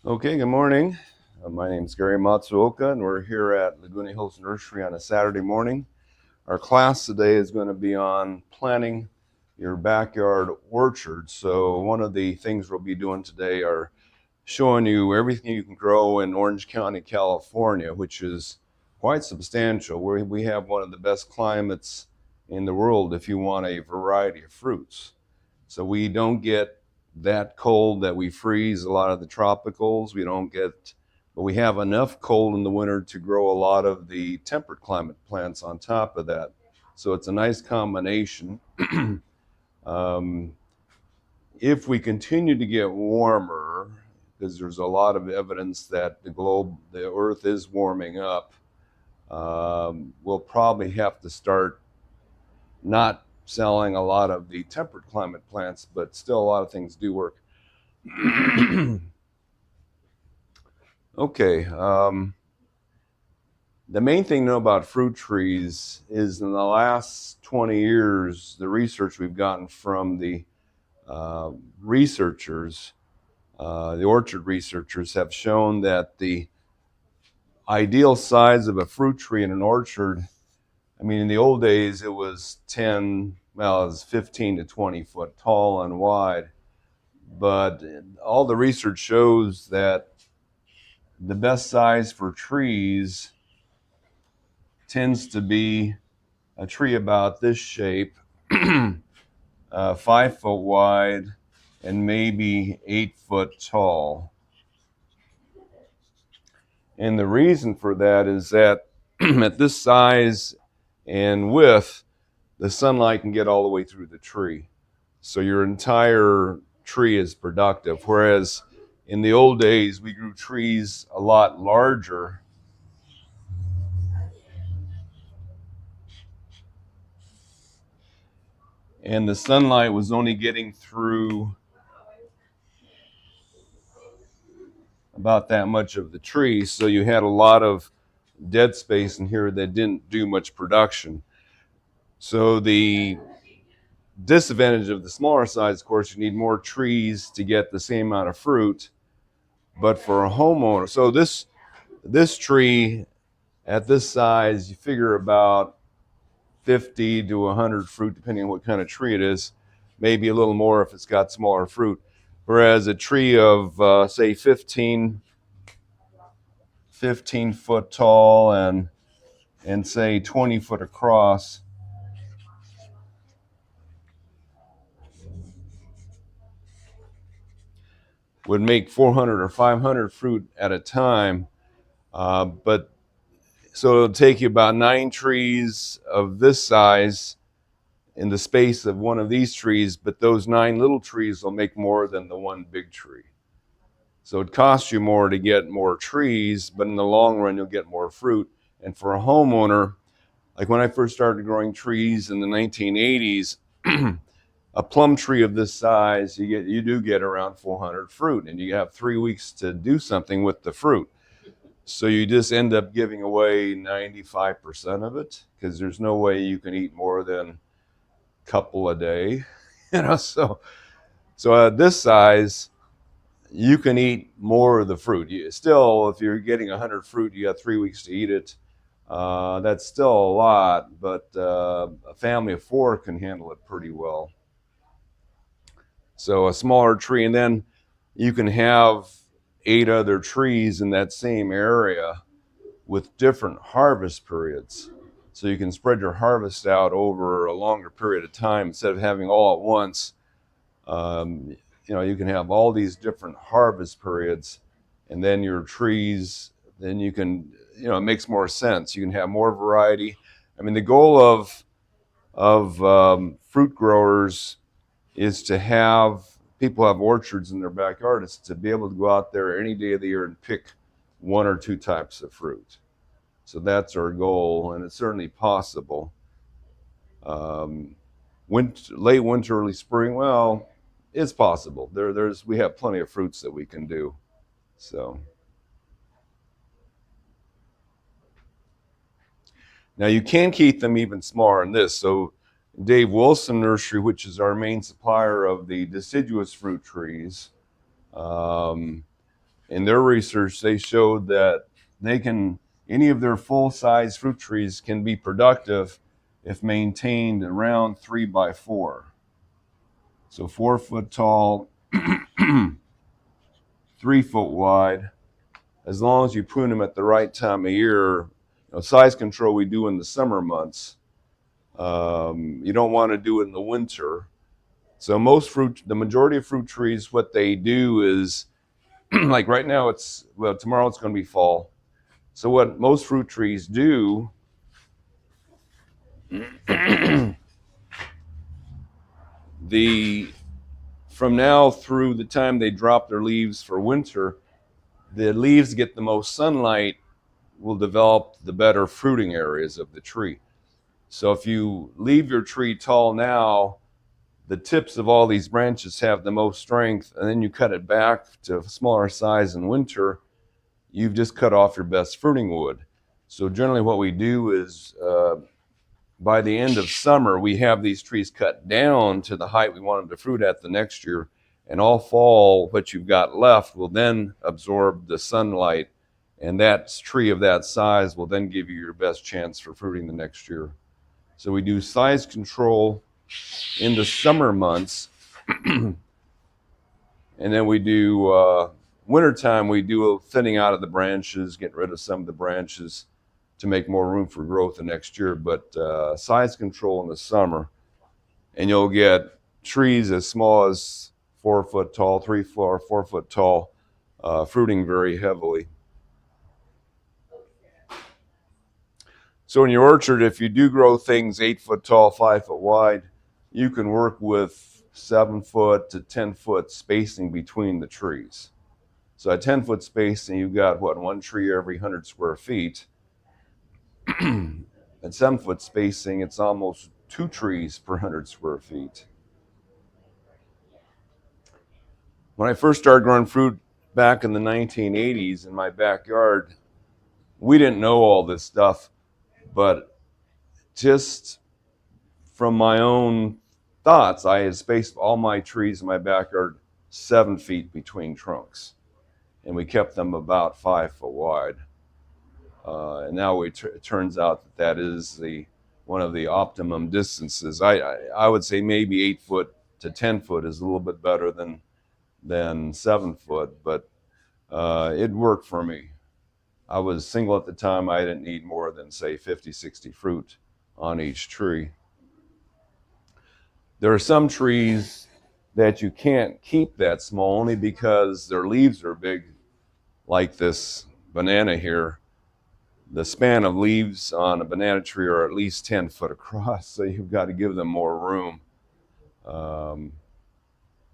Okay, good morning. My name is Gary Matsuoka, and we're here at Laguna Hills Nursery on a Saturday morning. Our class today is going to be on planting your backyard orchard. So one of the things we'll be doing today are showing you everything you can grow in Orange County, California, which is quite substantial. We have one of the best climates in the world if you want a variety of fruits. So we don't get that cold that we freeze a lot of the tropicals. We don't get, but we have enough cold in the winter to grow a lot of the temperate climate plants on top of that. So it's a nice combination. um, if we continue to get warmer, because there's a lot of evidence that the earth is warming up, we'll probably have to start not selling a lot of the temperate climate plants, but still a lot of things do work. Okay, the main thing to know about fruit trees is in the last 20 years, the research we've gotten from the researchers, the orchard researchers have shown that the ideal size of a fruit tree in an orchard, I mean, in the old days, it was 15 to 20 foot tall and wide. But all the research shows that the best size for trees tends to be a tree about this shape, 5 foot wide, and maybe 8 foot tall. And the reason for that is that at this size and width, the sunlight can get all the way through the tree. So your entire tree is productive. Whereas in the old days, we grew trees a lot larger. And the sunlight was only getting through about that much of the tree. So you had a lot of dead space in here that didn't do much production. So the disadvantage of the smaller size, of course, you need more trees to get the same amount of fruit. But for a homeowner, so this tree at this size, you figure about 50 to 100 fruit, depending on what kind of tree it is, maybe a little more if it's got smaller fruit. Whereas a tree of, say, 15 foot tall and say 20 foot across, would make 400 or 500 fruit at a time. But so it'll take you about 9 trees of this size in the space of one of these trees, but those 9 little trees will make more than the one big tree. So it costs you more to get more trees, but in the long run, you'll get more fruit. And for a homeowner, like when I first started growing trees in the 1980s, a plum tree of this size, you do get around 400 fruit, and you have 3 weeks to do something with the fruit. So you just end up giving away 95% of it, because there's no way you can eat more than a couple a day. So at this size, you can eat more of the fruit. Still, if you're getting 100 fruit, you got 3 weeks to eat it. That's still a lot, but a family of 4 can handle it pretty well. So a smaller tree, and then you can have 8 other trees in that same area with different harvest periods. So you can spread your harvest out over a longer period of time instead of having all at once. You can have all these different harvest periods, and then your trees, then you can, it makes more sense. You can have more variety. I mean, the goal of fruit growers is to have people have orchards in their backyard, is to be able to go out there any day of the year and pick 1 or 2 types of fruit. So that's our goal, and it's certainly possible. Late winter, early spring, well, it's possible. We have plenty of fruits that we can do. So now you can keep them even smaller than this. So Dave Wilson Nursery, which is our main supplier of the deciduous fruit trees, in their research, they showed that any of their full-size fruit trees can be productive if maintained around 3 by 4. So 4 foot tall, 3 foot wide, as long as you prune them at the right time of year. Size control we do in the summer months. You don't want to do it in the winter. So the majority of fruit trees, what they do is, like right now tomorrow it's going to be fall. So what most fruit trees do, from now through the time they drop their leaves for winter, the leaves get the most sunlight, will develop the better fruiting areas of the tree. So if you leave your tree tall now, the tips of all these branches have the most strength, and then you cut it back to a smaller size in winter, you've just cut off your best fruiting wood. So generally what we do is by the end of summer, we have these trees cut down to the height we want them to fruit at the next year. And all fall, what you've got left will then absorb the sunlight, and that tree of that size will then give you your best chance for fruiting the next year. So we do size control in the summer months, and then we do wintertime, we do a thinning out of the branches, getting rid of some of the branches to make more room for growth the next year. But size control in the summer, and you'll get trees as small as 4 foot tall, 3 or 4 foot tall, fruiting very heavily. So in your orchard, if you do grow things 8 foot tall, 5 foot wide, you can work with 7 foot to 10 foot spacing between the trees. So at 10 foot spacing, you've got one tree every 100 square feet. At 7 foot spacing, it's almost 2 trees per 100 square feet. When I first started growing fruit back in the 1980s in my backyard, we didn't know all this stuff, but just from my own thoughts, I had spaced all my trees in my backyard 7 feet between trunks, and we kept them about 5 foot wide. And now it turns out that is one of the optimum distances. I would say maybe 8 foot to 10 foot is a little bit better than 7 foot, but it worked for me. I was single at the time. I didn't need more than, say, 50, 60 fruit on each tree. There are some trees that you can't keep that small only because their leaves are big, like this banana here. The span of leaves on a banana tree are at least 10 foot across, so you've got to give them more room.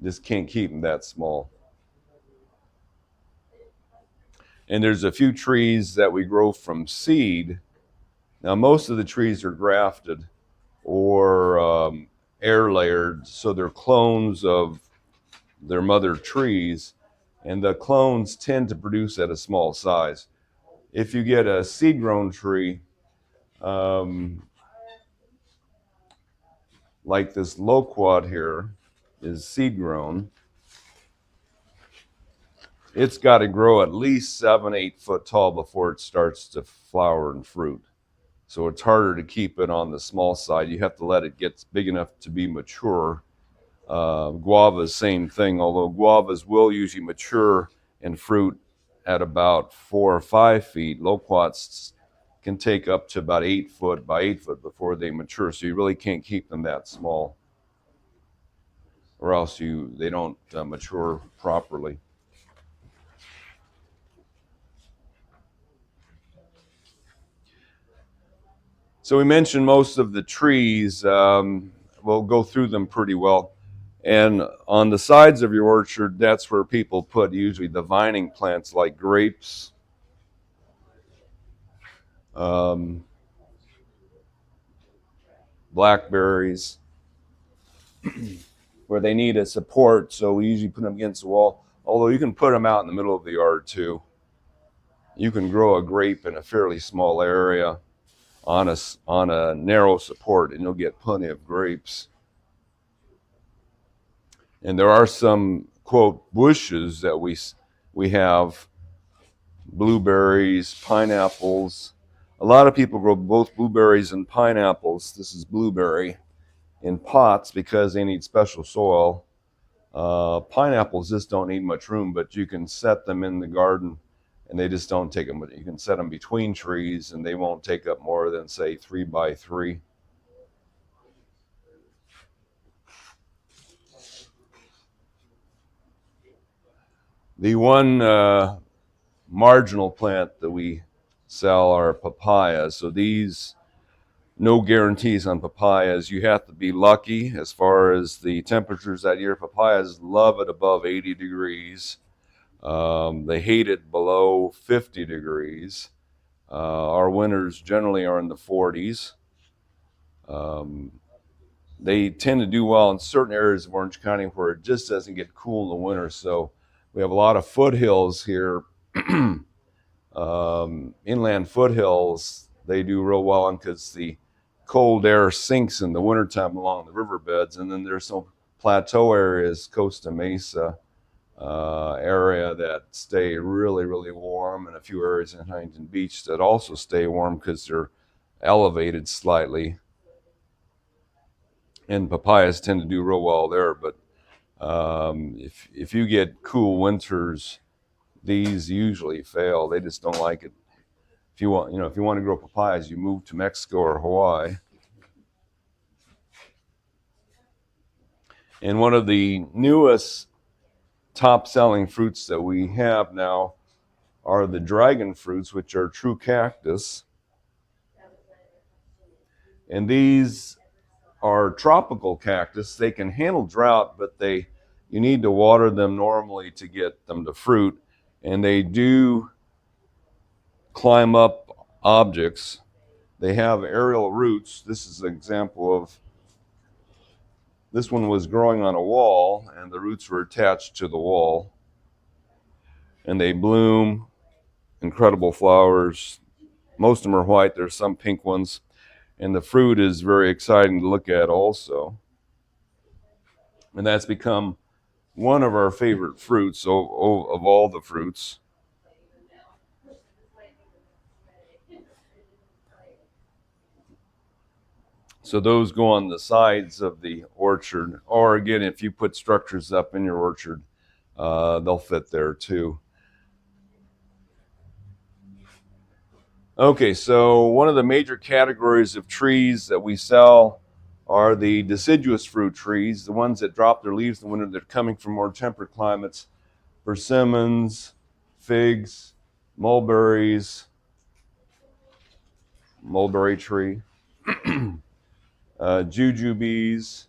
Just can't keep them that small. And there's a few trees that we grow from seed. Now, most of the trees are grafted or air layered, so they're clones of their mother trees, and the clones tend to produce at a small size. If you get a seed-grown tree, like this loquat here is seed-grown, it's got to grow at least 7, 8 foot tall before it starts to flower and fruit. So it's harder to keep it on the small side. You have to let it get big enough to be mature. Guavas, same thing, although guavas will usually mature and fruit at about 4 or 5 feet. Loquats can take up to about 8 foot by 8 foot before they mature, so you really can't keep them that small, or else they don't mature properly. So we mentioned most of the trees. We'll go through them pretty well. And on the sides of your orchard, that's where people put usually the vining plants like grapes, blackberries, where they need a support. So we usually put them against the wall, although you can put them out in the middle of the yard too. You can grow a grape in a fairly small area on a narrow support, and you'll get plenty of grapes. And there are some, quote, bushes that we We have blueberries, pineapples. A lot of people grow both blueberries and pineapples. This is blueberry in pots because they need special soil. Pineapples just don't need much room, but you can set them in the garden and they just don't take them. You can set them between trees and they won't take up more than, say, 3 by 3. The one marginal plant that we sell are papayas. So these, no guarantees on papayas. You have to be lucky as far as the temperatures that year. Papayas love it above 80 degrees. They hate it below 50 degrees. Our winters generally are in the 40s. They tend to do well in certain areas of Orange County where it just doesn't get cool in the winter. So we have a lot of foothills here. Inland foothills, they do real well on because the cold air sinks in the wintertime along the riverbeds. And then there's some plateau areas, Costa Mesa area, that stay really, really warm, and a few areas in Huntington Beach that also stay warm because they're elevated slightly. And papayas tend to do real well there, but if you get cool winters, these usually fail. They just don't like it. If you want to grow papayas, you move to Mexico or Hawaii. And one of the newest top-selling fruits that we have now are the dragon fruits, which are true cactus. And these are tropical cactus. They can handle drought, but you need to water them normally to get them to fruit. And they do climb up objects. They have aerial roots. This is an example of, this one was growing on a wall and the roots were attached to the wall. And they bloom incredible flowers. Most of them are white. There's some pink ones. And the fruit is very exciting to look at also. And that's become one of our favorite fruits of all the fruits. So those go on the sides of the orchard. Or again, if you put structures up in your orchard, they'll fit there too. Okay, so one of the major categories of trees that we sell are the deciduous fruit trees, the ones that drop their leaves in the winter that are coming from more temperate climates. Persimmons, figs, mulberries, mulberry tree, jujubes,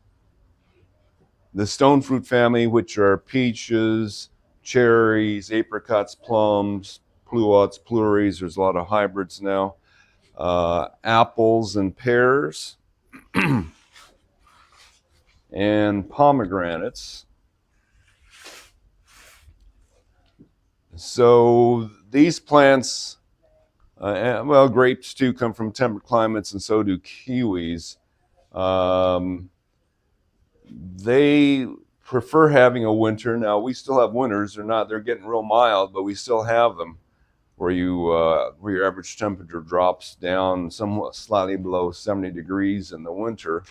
the stone fruit family, which are peaches, cherries, apricots, plums, pluots, pleuries. There's a lot of hybrids now. Apples and pears, and pomegranates. So these plants, well, grapes too come from temperate climates, and so do kiwis. They prefer having a winter. Now we still have winters. They're getting real mild, but we still have them where your average temperature drops down somewhat slightly below 70 degrees in the winter,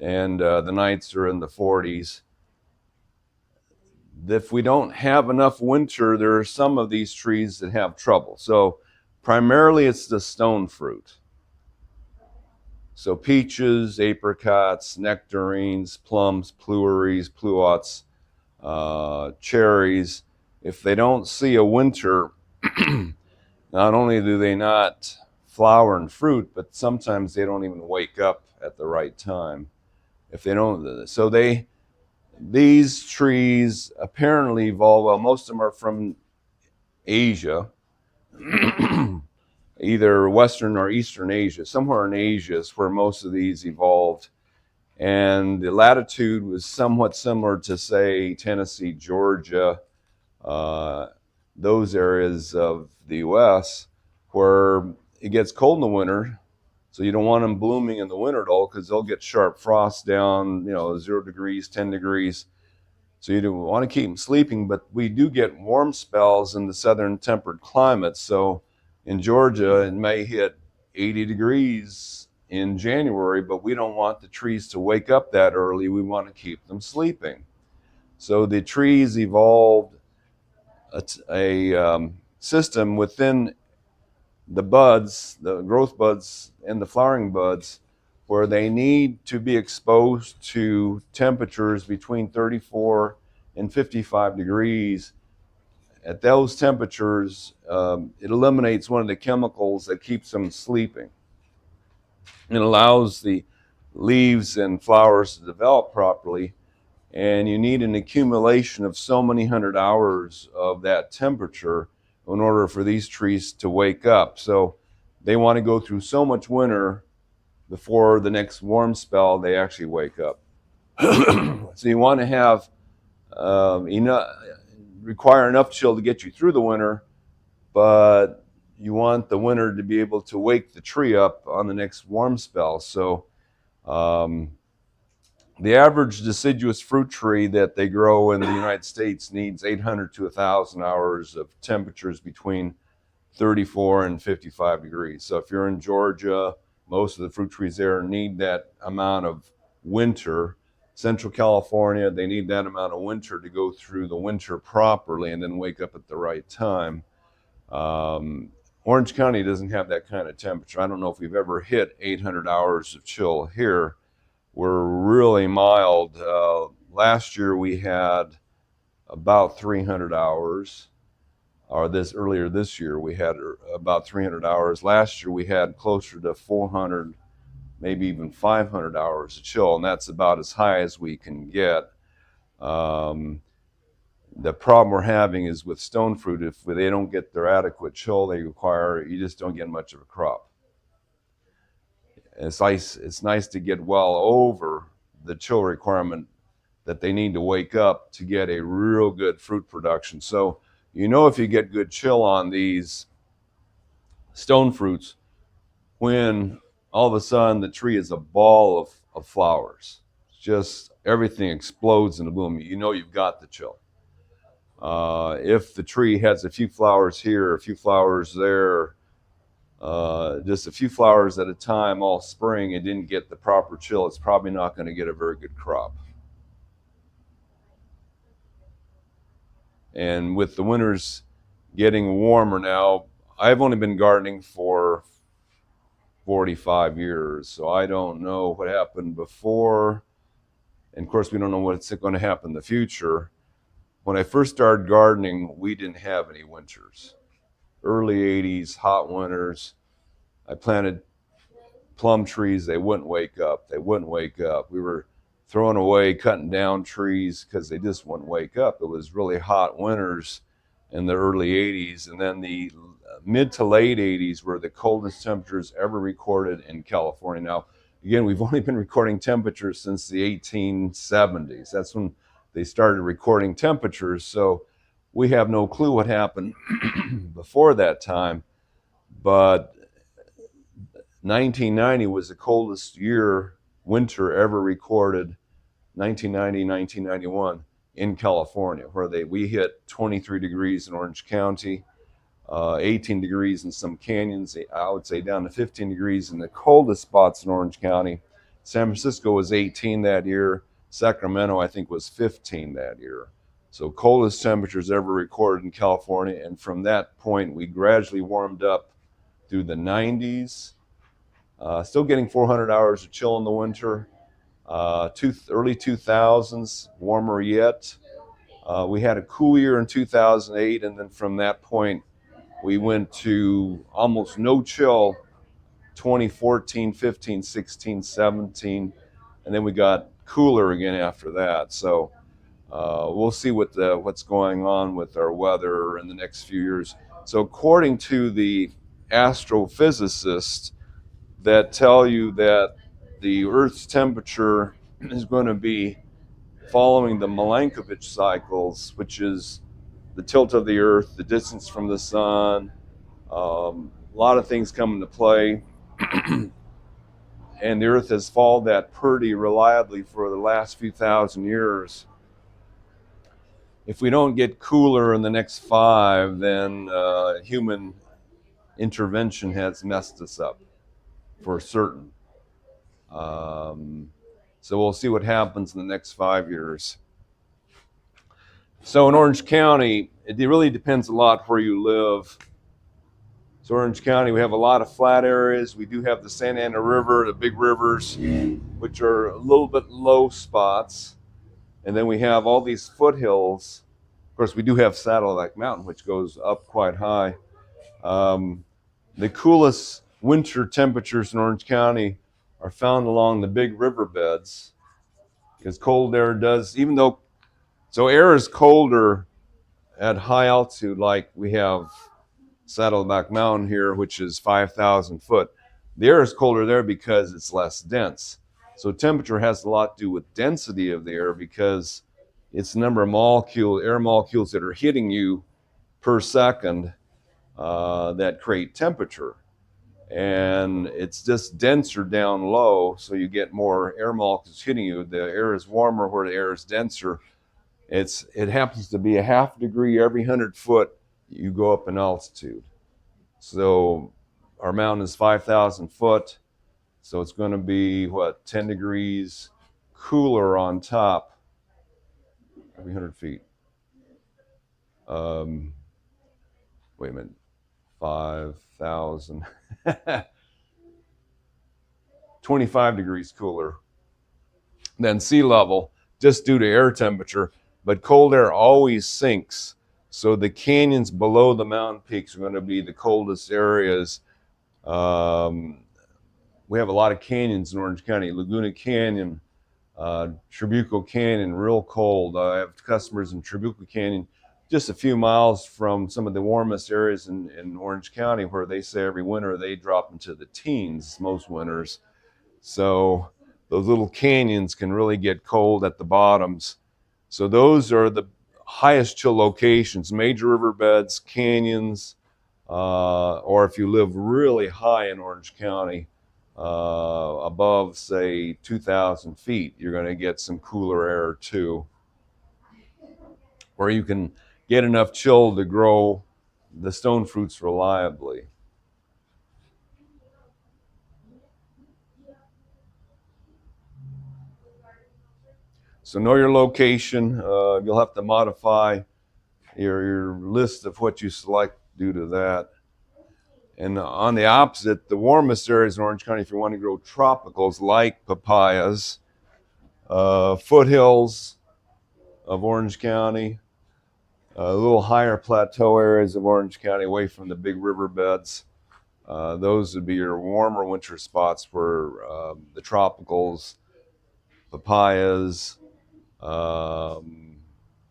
and the nights are in the 40s. If we don't have enough winter, there are some of these trees that have trouble. So primarily it's the stone fruit. So peaches, apricots, nectarines, plums, pleuries, pluots, cherries. If they don't see a winter, not only do they not flower and fruit, but sometimes they don't even wake up at the right time. If they don't, so these trees apparently evolve well. Most of them are from Asia, either Western or Eastern Asia. Somewhere in Asia is where most of these evolved. And the latitude was somewhat similar to, say, Tennessee, Georgia, those areas of the U.S. where it gets cold in the winter. So you don't want them blooming in the winter at all because they'll get sharp frost down, 0 degrees, 10 degrees. So you don't want to keep them sleeping, but we do get warm spells in the southern temperate climates. So in Georgia, it may hit 80 degrees in January, but we don't want the trees to wake up that early. We want to keep them sleeping. So the trees evolved a system within the buds, the growth buds and the flowering buds, where they need to be exposed to temperatures between 34 and 55 degrees. At those temperatures, it eliminates one of the chemicals that keeps them sleeping. It allows the leaves and flowers to develop properly, and you need an accumulation of so many hundred hours of that temperature in order for these trees to wake up. So they want to go through so much winter before the next warm spell they actually wake up. So you want to have require enough chill to get you through the winter, but you want the winter to be able to wake the tree up on the next warm spell. So the average deciduous fruit tree that they grow in the United States needs 800 to 1,000 hours of temperatures between 34 and 55 degrees. So if you're in Georgia, most of the fruit trees there need that amount of winter. Central California, they need that amount of winter to go through the winter properly and then wake up at the right time. Orange County doesn't have that kind of temperature. I don't know if we've ever hit 800 hours of chill here. We're really mild. Last year we had about 300 hours, or earlier this year we had about 300 hours. Last year we had closer to 400, maybe even 500 hours of chill, and that's about as high as we can get. The problem we're having is with stone fruit. If they don't get their adequate chill they require, you just don't get much of a crop. It's nice to get well over the chill requirement that they need to wake up to get a real good fruit production. So if you get good chill on these stone fruits, when all of a sudden the tree is a ball of flowers, just everything explodes into bloom, you've got the chill. If the tree has a few flowers here, a few flowers there, just a few flowers at a time all spring and didn't get the proper chill, it's probably not going to get a very good crop. And with the winters getting warmer now, I've only been gardening for 45 years, so I don't know what happened before. And of course, we don't know what's going to happen in the future. When I first started gardening, we didn't have any winters. Early 80s, hot winters. I planted plum trees. They wouldn't wake up. We were throwing away, cutting down trees because they just wouldn't wake up. It was really hot winters in the early 80s. And then the mid to late 80s were the coldest temperatures ever recorded in California. Now, again, we've only been recording temperatures since the 1870s. That's when they started recording temperatures. So we have no clue what happened before that time. But 1990 was the coldest winter ever recorded, 1990, 1991 in California, where we hit 23 degrees in Orange County, 18 degrees in some canyons, I would say down to 15 degrees in the coldest spots in Orange County. San Francisco was 18 that year. Sacramento, I think, was 15 that year. So coldest temperatures ever recorded in California. And from that point, we gradually warmed up through the 90s. Still getting 400 hours of chill in the winter. Early 2000s, warmer yet. We had a cool year in 2008, and then from that point, we went to almost no chill 2014, 15, 16, 17, and then we got cooler again after that. So we'll see what's going on with our weather in the next few years. So according to the astrophysicists that tell you that the Earth's temperature is going to be following the Milankovitch cycles, which is the tilt of the Earth, the distance from the sun, a lot of things come into play. And the Earth has followed that pretty reliably for the last few thousand years. if we don't get cooler in the next 5, then human intervention has messed us up for certain. So we'll see what happens in the next 5 years. So in Orange County, it really depends a lot where you live. So Orange County, we have a lot of flat areas. We do have the Santa Ana River, the big rivers, which are a little bit low spots. And then we have all these foothills. Of course, we do have Saddleback Mountain, which goes up quite high. The coolest winter temperatures in Orange County are found along the big riverbeds, because cold air does, even though, so air is colder at high altitude, like we have Saddleback Mountain here, which is 5,000 foot. The air is colder there because it's less dense. So temperature has a lot to do with density of the air, because it's the number of air molecules that are hitting you per second that create temperature. And it's just denser down low, so you get more air molecules hitting you. The air is warmer where the air is denser. It happens to be a ½ degree every 100 foot you go up in altitude. So our mountain is 5,000 foot, so it's going to be, what, 10 degrees cooler on top every 100 feet. Wait a minute, 5,000, 25 degrees cooler than sea level, just due to air temperature. But cold air always sinks. So the canyons below the mountain peaks are going to be the coldest areas. We have a lot of canyons in Orange County. Laguna Canyon, Trabuco Canyon, real cold. I have customers in Trabuco Canyon, just a few miles from some of the warmest areas in Orange County, where they say every winter they drop into the teens most winters. So those little canyons can really get cold at the bottoms. So those are the highest chill locations: major riverbeds, canyons, or if you live really high in Orange County, above, say, 2,000 feet, you're going to get some cooler air too, where you can get enough chill to grow the stone fruits reliably. So know your location. You'll have to modify your list of what you select due to that. And on the opposite, the warmest areas in Orange County, if you want to grow tropicals like papayas, foothills of Orange County, a little higher plateau areas of Orange County away from the big riverbeds, those would be your warmer winter spots where the tropicals, papayas,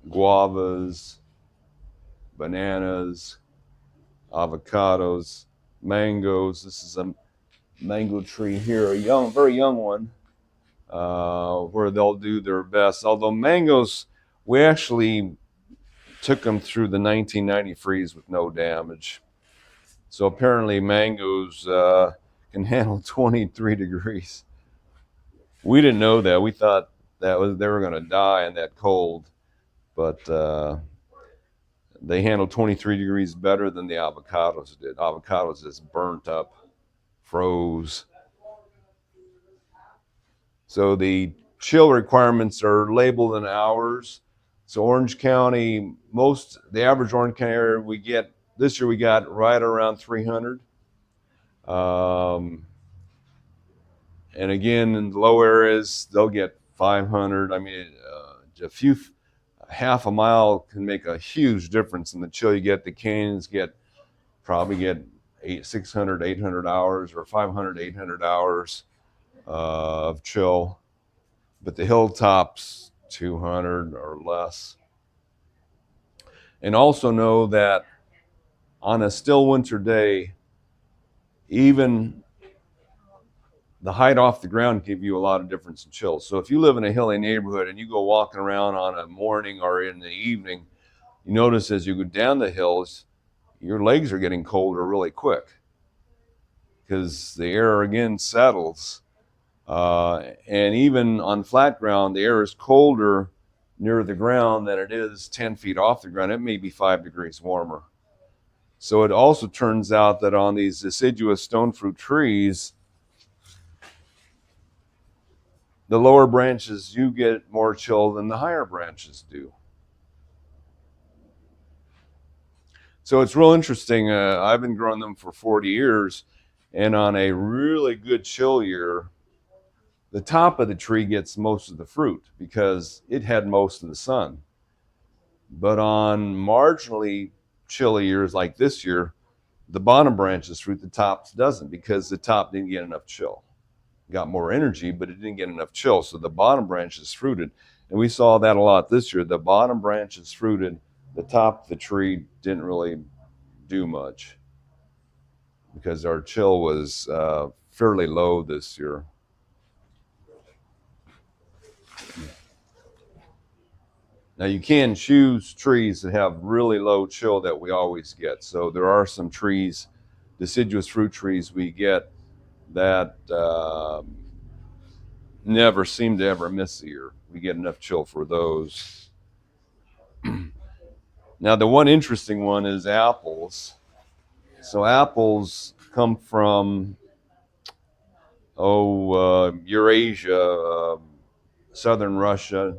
guavas, bananas, avocados, mangoes. This is a mango tree here, very young one, where they'll do their best. Although mangoes, we actually took them through the 1990 freeze with no damage. So apparently mangoes can handle 23 degrees. We didn't know that. We thought they were going to die in that cold, but they handled 23 degrees better than the avocados did. Avocados just burnt up, froze. So the chill requirements are labeled in hours. So Orange County, the average Orange County area we get, this year we got right around 300. And again, in the low areas, they'll get 500. I mean, half a mile can make a huge difference in the chill you get. The canyons probably get 600, 800 hours, or 500, 800 hours of chill. But the hilltops, 200 or less. And also know that on a still winter day, even the height off the ground give you a lot of difference in chill. So if you live in a hilly neighborhood and you go walking around on a morning or in the evening, you notice as you go down the hills, your legs are getting colder really quick, because the air again settles. And even on flat ground, the air is colder near the ground than it is 10 feet off the ground. It may be 5 degrees warmer. So it also turns out that on these deciduous stone fruit trees, the lower branches, you get more chill than the higher branches do. So it's real interesting. I've been growing them for 40 years, and on a really good chill year, the top of the tree gets most of the fruit because it had most of the sun. But on marginally chilly years like this year, the bottom branches fruit, the top doesn't, because the top didn't get enough chill. It got more energy, but it didn't get enough chill. So the bottom branches fruited. And we saw that a lot this year. The bottom branches fruited, the top of the tree didn't really do much because our chill was fairly low this year. Now you can choose trees that have really low chill that we always get. So there are some trees, deciduous fruit trees we get that never seem to ever miss a year. We get enough chill for those. Now the one interesting one is apples. So apples come from Eurasia, southern Russia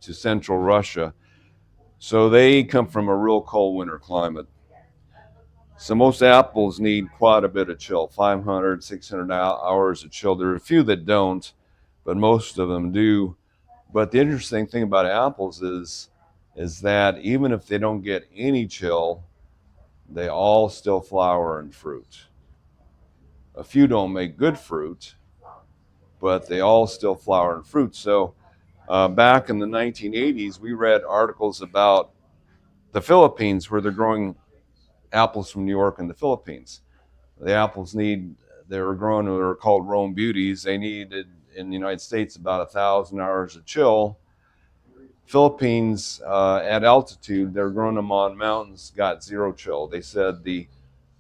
to central Russia. So they come from a real cold winter climate. So most apples need quite a bit of chill, 500, 600 hours of chill. There are a few that don't, but most of them do. But the interesting thing about apples is that even if they don't get any chill, they all still flower and fruit. A few don't make good fruit, but they all still flower and fruit. So back in the 1980s, we read articles about the Philippines where they're growing apples from New York and the Philippines. The apples they were grown, they were called Rome Beauties. They needed, in the United States, about 1,000 hours of chill. Philippines, at altitude, they're growing them on mountains, got zero chill. They said the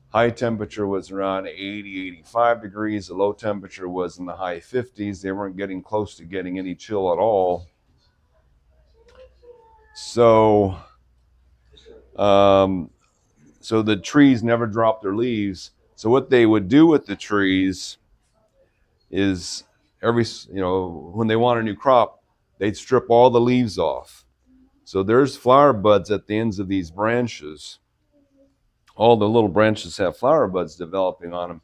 high temperature was around 80, 85 degrees. The low temperature was in the high 50s. They weren't getting close to getting any chill at all. So, so the trees never dropped their leaves. So what they would do with the trees is when they want a new crop, they'd strip all the leaves off. So there's flower buds at the ends of these branches. All the little branches have flower buds developing on them.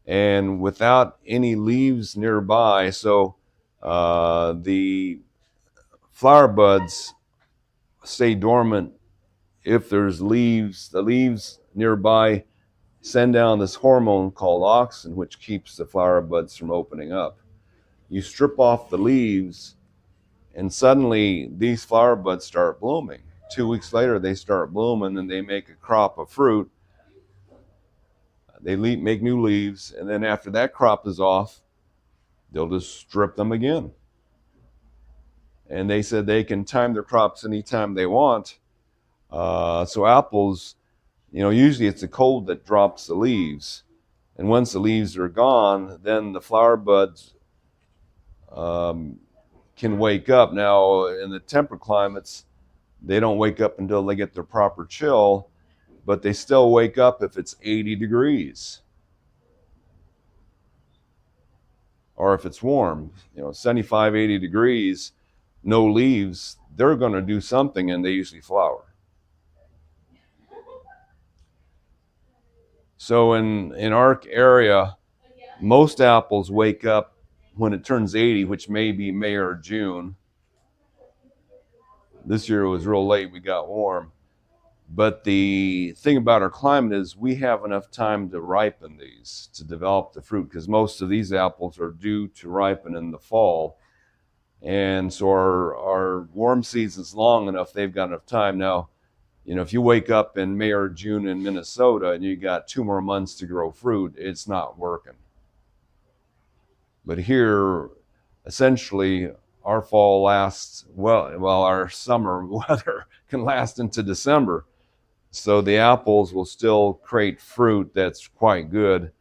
And without any leaves nearby, so the flower buds stay dormant if there's leaves. The leaves nearby send down this hormone called auxin, which keeps the flower buds from opening up. You strip off the leaves, and suddenly these flower buds start blooming. 2 weeks later, they start blooming, and they make a crop of fruit. They make new leaves, and then after that crop is off, they'll just strip them again. And they said they can time their crops anytime they want. So apples, usually it's the cold that drops the leaves. And once the leaves are gone, then the flower buds can wake up. Now, in the temperate climates, they don't wake up until they get their proper chill, but they still wake up if it's 80 degrees. Or if it's warm, 75, 80 degrees, no leaves, they're going to do something, and they usually flower. So in our area, most apples wake up when it turns 80, which may be May or June. This year it was real late, we got warm. But the thing about our climate is we have enough time to ripen these, to develop the fruit, because most of these apples are due to ripen in the fall. And so our warm season's long enough, they've got enough time. Now, if you wake up in May or June in Minnesota and you got 2 more months to grow fruit, it's not working. But here, essentially, our fall lasts, our summer weather can last into December. So the apples will still create fruit that's quite good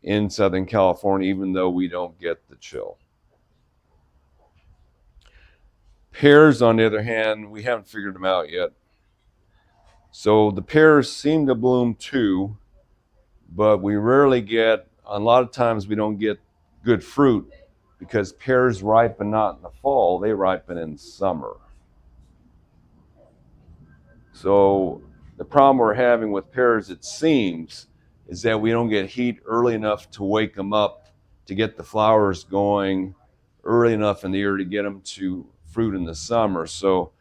in Southern California, even though we don't get the chill. Pears, on the other hand, we haven't figured them out yet. So the pears seem to bloom too, but we rarely get, a lot of times we don't get good fruit because pears ripen not in the fall, they ripen in summer. So the problem we're having with pears, it seems, is that we don't get heat early enough to wake them up to get the flowers going early enough in the year to get them to fruit in the summer. So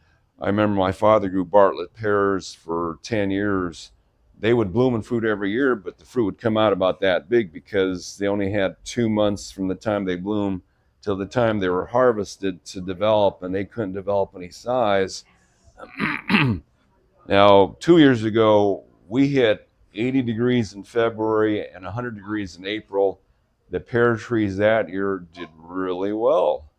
I remember my father grew Bartlett pears for 10 years. They would bloom and fruit every year, but the fruit would come out about that big because they only had 2 months from the time they bloom till the time they were harvested to develop, and they couldn't develop any size. Now, 2 years ago, we hit 80 degrees in February and 100 degrees in April. The pear trees that year did really well.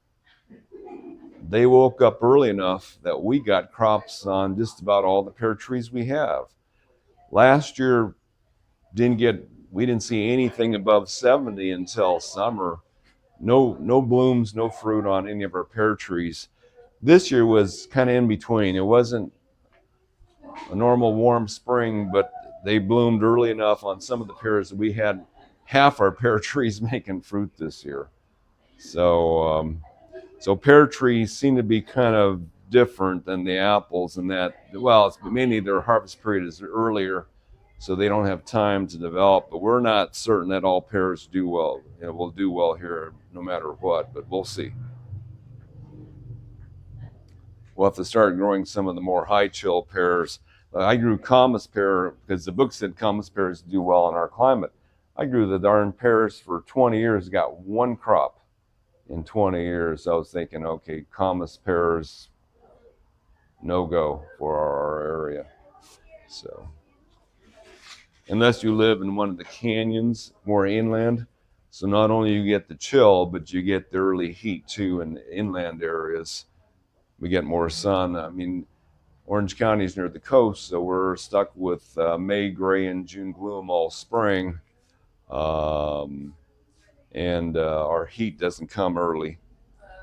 They woke up early enough that we got crops on just about all the pear trees we have. Last year, we didn't see anything above 70 until summer. No blooms, no fruit on any of our pear trees. This year was kind of in between. It wasn't a normal warm spring, but they bloomed early enough on some of the pears that we had half our pear trees making fruit this year. So pear trees seem to be kind of different than the apples in that, well, it's mainly their harvest period is earlier, so they don't have time to develop. But we're not certain that all pears do well. Will do well here no matter what, but we'll see. We'll have to start growing some of the more high chill pears. I grew Camas pear because the book said Camas pears do well in our climate. I grew the darn pears for 20 years, got one crop in 20 years. I was thinking, okay, Camas pears, no go for our area. So, unless you live in one of the canyons, more inland. So not only you get the chill, but you get the early heat too in the inland areas. We get more sun. I mean, Orange County is near the coast, so we're stuck with May gray and June gloom all spring. And our heat doesn't come early,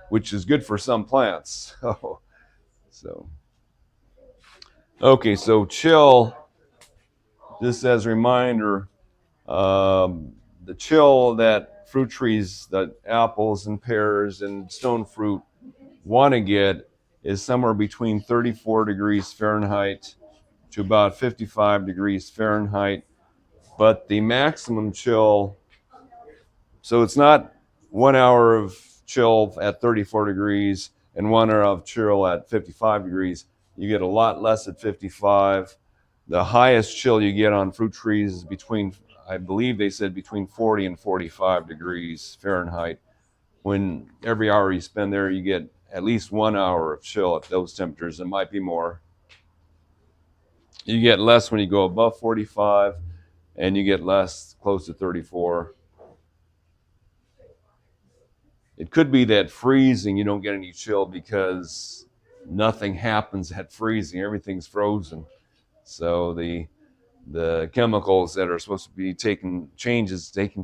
which is good for some plants. Okay, so chill, just as a reminder, the chill that fruit trees, that apples and pears and stone fruit want to get is somewhere between 34 degrees Fahrenheit to about 55 degrees Fahrenheit. But the maximum chill, so it's not 1 hour of chill at 34 degrees and 1 hour of chill at 55 degrees. You get a lot less at 55. The highest chill you get on fruit trees is between, I believe they said between 40 and 45 degrees Fahrenheit. When every hour you spend there, you get at least 1 hour of chill at those temperatures. It might be more. You get less when you go above 45, and you get less close to 34. It could be that freezing, you don't get any chill because nothing happens at freezing. Everything's frozen. So the chemicals that are supposed to be taking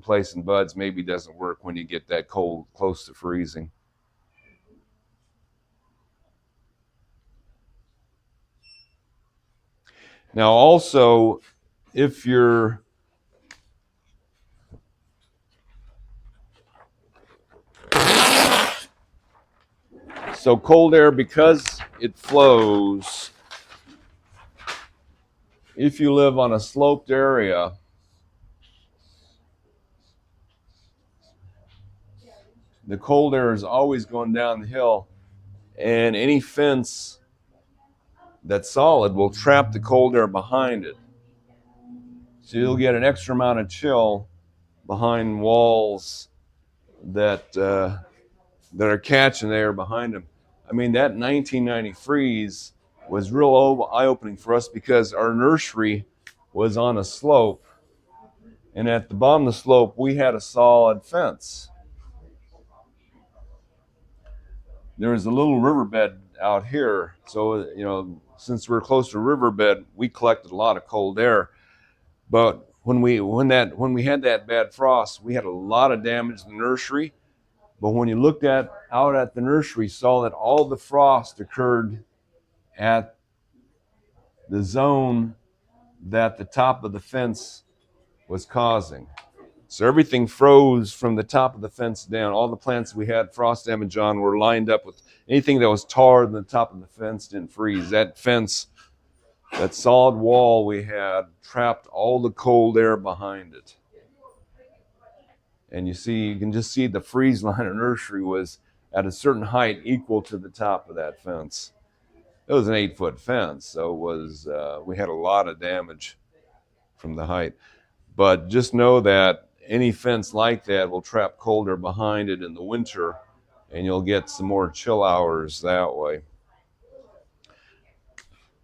place in buds maybe doesn't work when you get that cold close to freezing. Now also, if you're so cold air, because it flows, if you live on a sloped area, the cold air is always going down the hill, and any fence that's solid will trap the cold air behind it. So you'll get an extra amount of chill behind walls that are catching the air behind them. I mean, that 1990 freeze was real eye-opening for us because our nursery was on a slope, and at the bottom of the slope we had a solid fence. There was a little riverbed out here, so since we're close to a riverbed, we collected a lot of cold air. But when we had that bad frost, we had a lot of damage in the nursery. But when you looked out at the nursery, you saw that all the frost occurred at the zone that the top of the fence was causing. So everything froze from the top of the fence down. All the plants we had frost damage on were lined up with anything that was taller than the top of the fence didn't freeze. That fence, that solid wall we had, trapped all the cold air behind it. And you can just see the freeze line of nursery was at a certain height equal to the top of that fence. It was an 8-foot fence, so it was we had a lot of damage from the height. But just know that any fence like that will trap cold air behind it in the winter, and you'll get some more chill hours that way.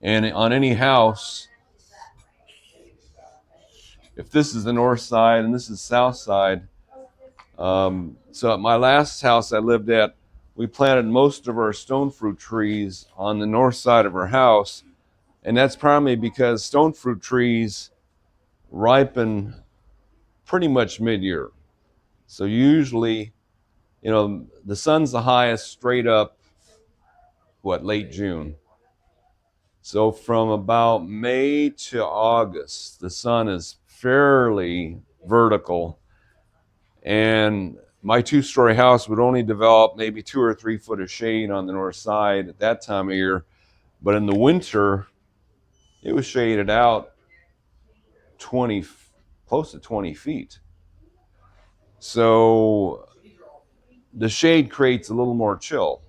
And on any house, if this is the north side and this is south side, so at my last house I lived at, we planted most of our stone fruit trees on the north side of our house, and that's primarily because stone fruit trees ripen pretty much mid-year. So usually, the sun's the highest straight up, late June. So from about May to August, the sun is fairly vertical, and my 2-story house would only develop maybe 2 or 3 foot of shade on the north side at that time of year. But in the winter, it was shaded out close to 20 feet. So the shade creates a little more chill.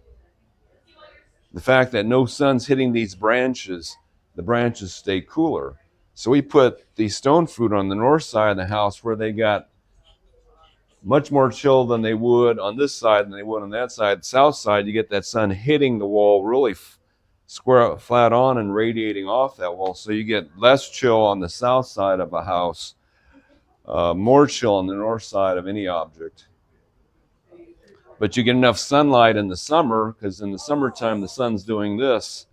The fact that no sun's hitting these branches, the branches stay cooler. So we put the stone fruit on the north side of the house where they got much more chill than they would on this side than they would on that side. South side, you get that sun hitting the wall really square flat on and radiating off that wall. So you get less chill on the south side of a house, more chill on the north side of any object. But you get enough sunlight in the summer, because in the summertime the sun's doing this,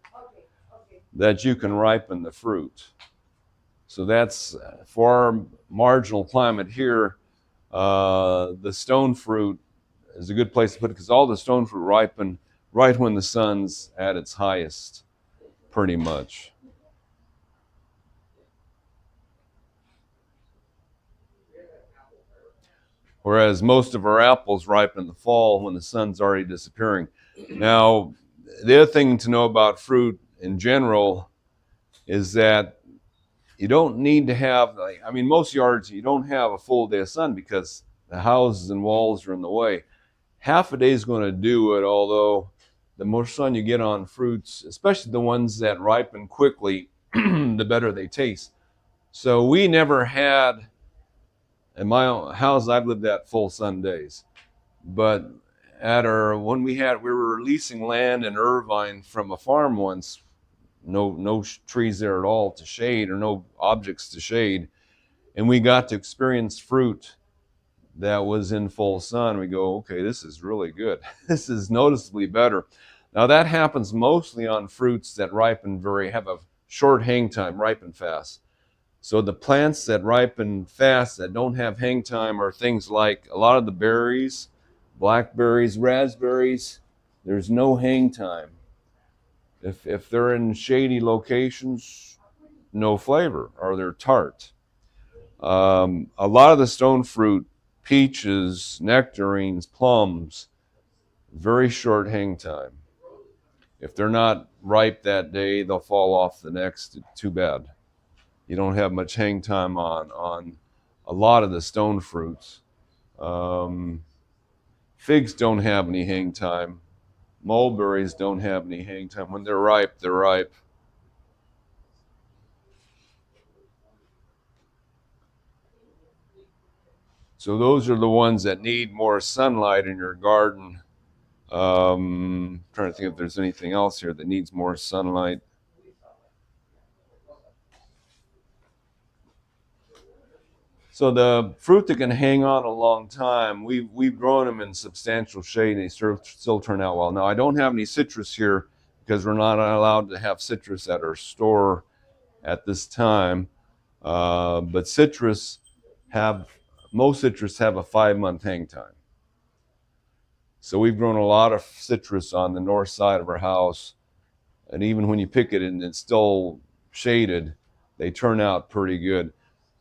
that you can ripen the fruit. So that's, for our marginal climate here, the stone fruit is a good place to put it, because all the stone fruit ripen right when the sun's at its highest, pretty much. Whereas most of our apples ripen in the fall when the sun's already disappearing. Now, the other thing to know about fruit in general is that you don't need to have, most yards, you don't have a full day of sun because the houses and walls are in the way. Half a day is going to do it, although the more sun you get on fruits, especially the ones that ripen quickly, the better they taste. So we never had, in my house I've lived at, full sun days. But when we were leasing land in Irvine from a farm once, no trees there at all to shade, or no objects to shade, and we got to experience fruit that was in full sun. We go, okay, this is really good. This is noticeably better. Now that happens mostly on fruits that have a short hang time, ripen fast. So the plants that ripen fast, that don't have hang time, are things like a lot of the berries, blackberries, raspberries. There's no hang time. If they're in shady locations, no flavor, or they're tart. A lot of the stone fruit, peaches, nectarines, plums, very short hang time. If they're not ripe that day, they'll fall off the next. Too bad. You don't have much hang time on a lot of the stone fruits. Figs don't have any hang time. Mulberries don't have any hang time. When they're ripe, they're ripe. So those are the ones that need more sunlight in your garden. Trying to think if there's anything else here that needs more sunlight. So the fruit that can hang on a long time, we've grown them in substantial shade, and they still turn out well. Now I don't have any citrus here because we're not allowed to have citrus at our store at this time. But most citrus have a 5-month hang time. So we've grown a lot of citrus on the north side of our house. And even when you pick it and it's still shaded, they turn out pretty good.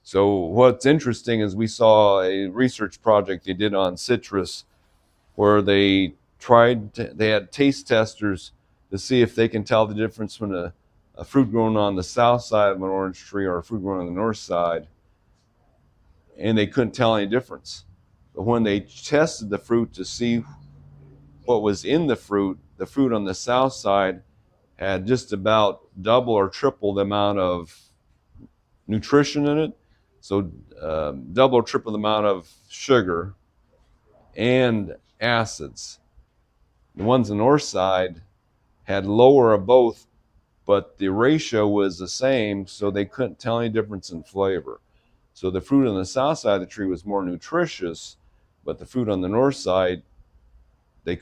So what's interesting is we saw a research project they did on citrus where they had taste testers to see if they can tell the difference when a fruit grown on the south side of an orange tree or a fruit grown on the north side, and they couldn't tell any difference. But when they tested the fruit to see what was in the fruit on the south side had just about double or triple the amount of nutrition in it. So double or triple the amount of sugar and acids. The ones on the north side had lower of both, but the ratio was the same, so they couldn't tell any difference in flavor. So the fruit on the south side of the tree was more nutritious, but the fruit on the north side, they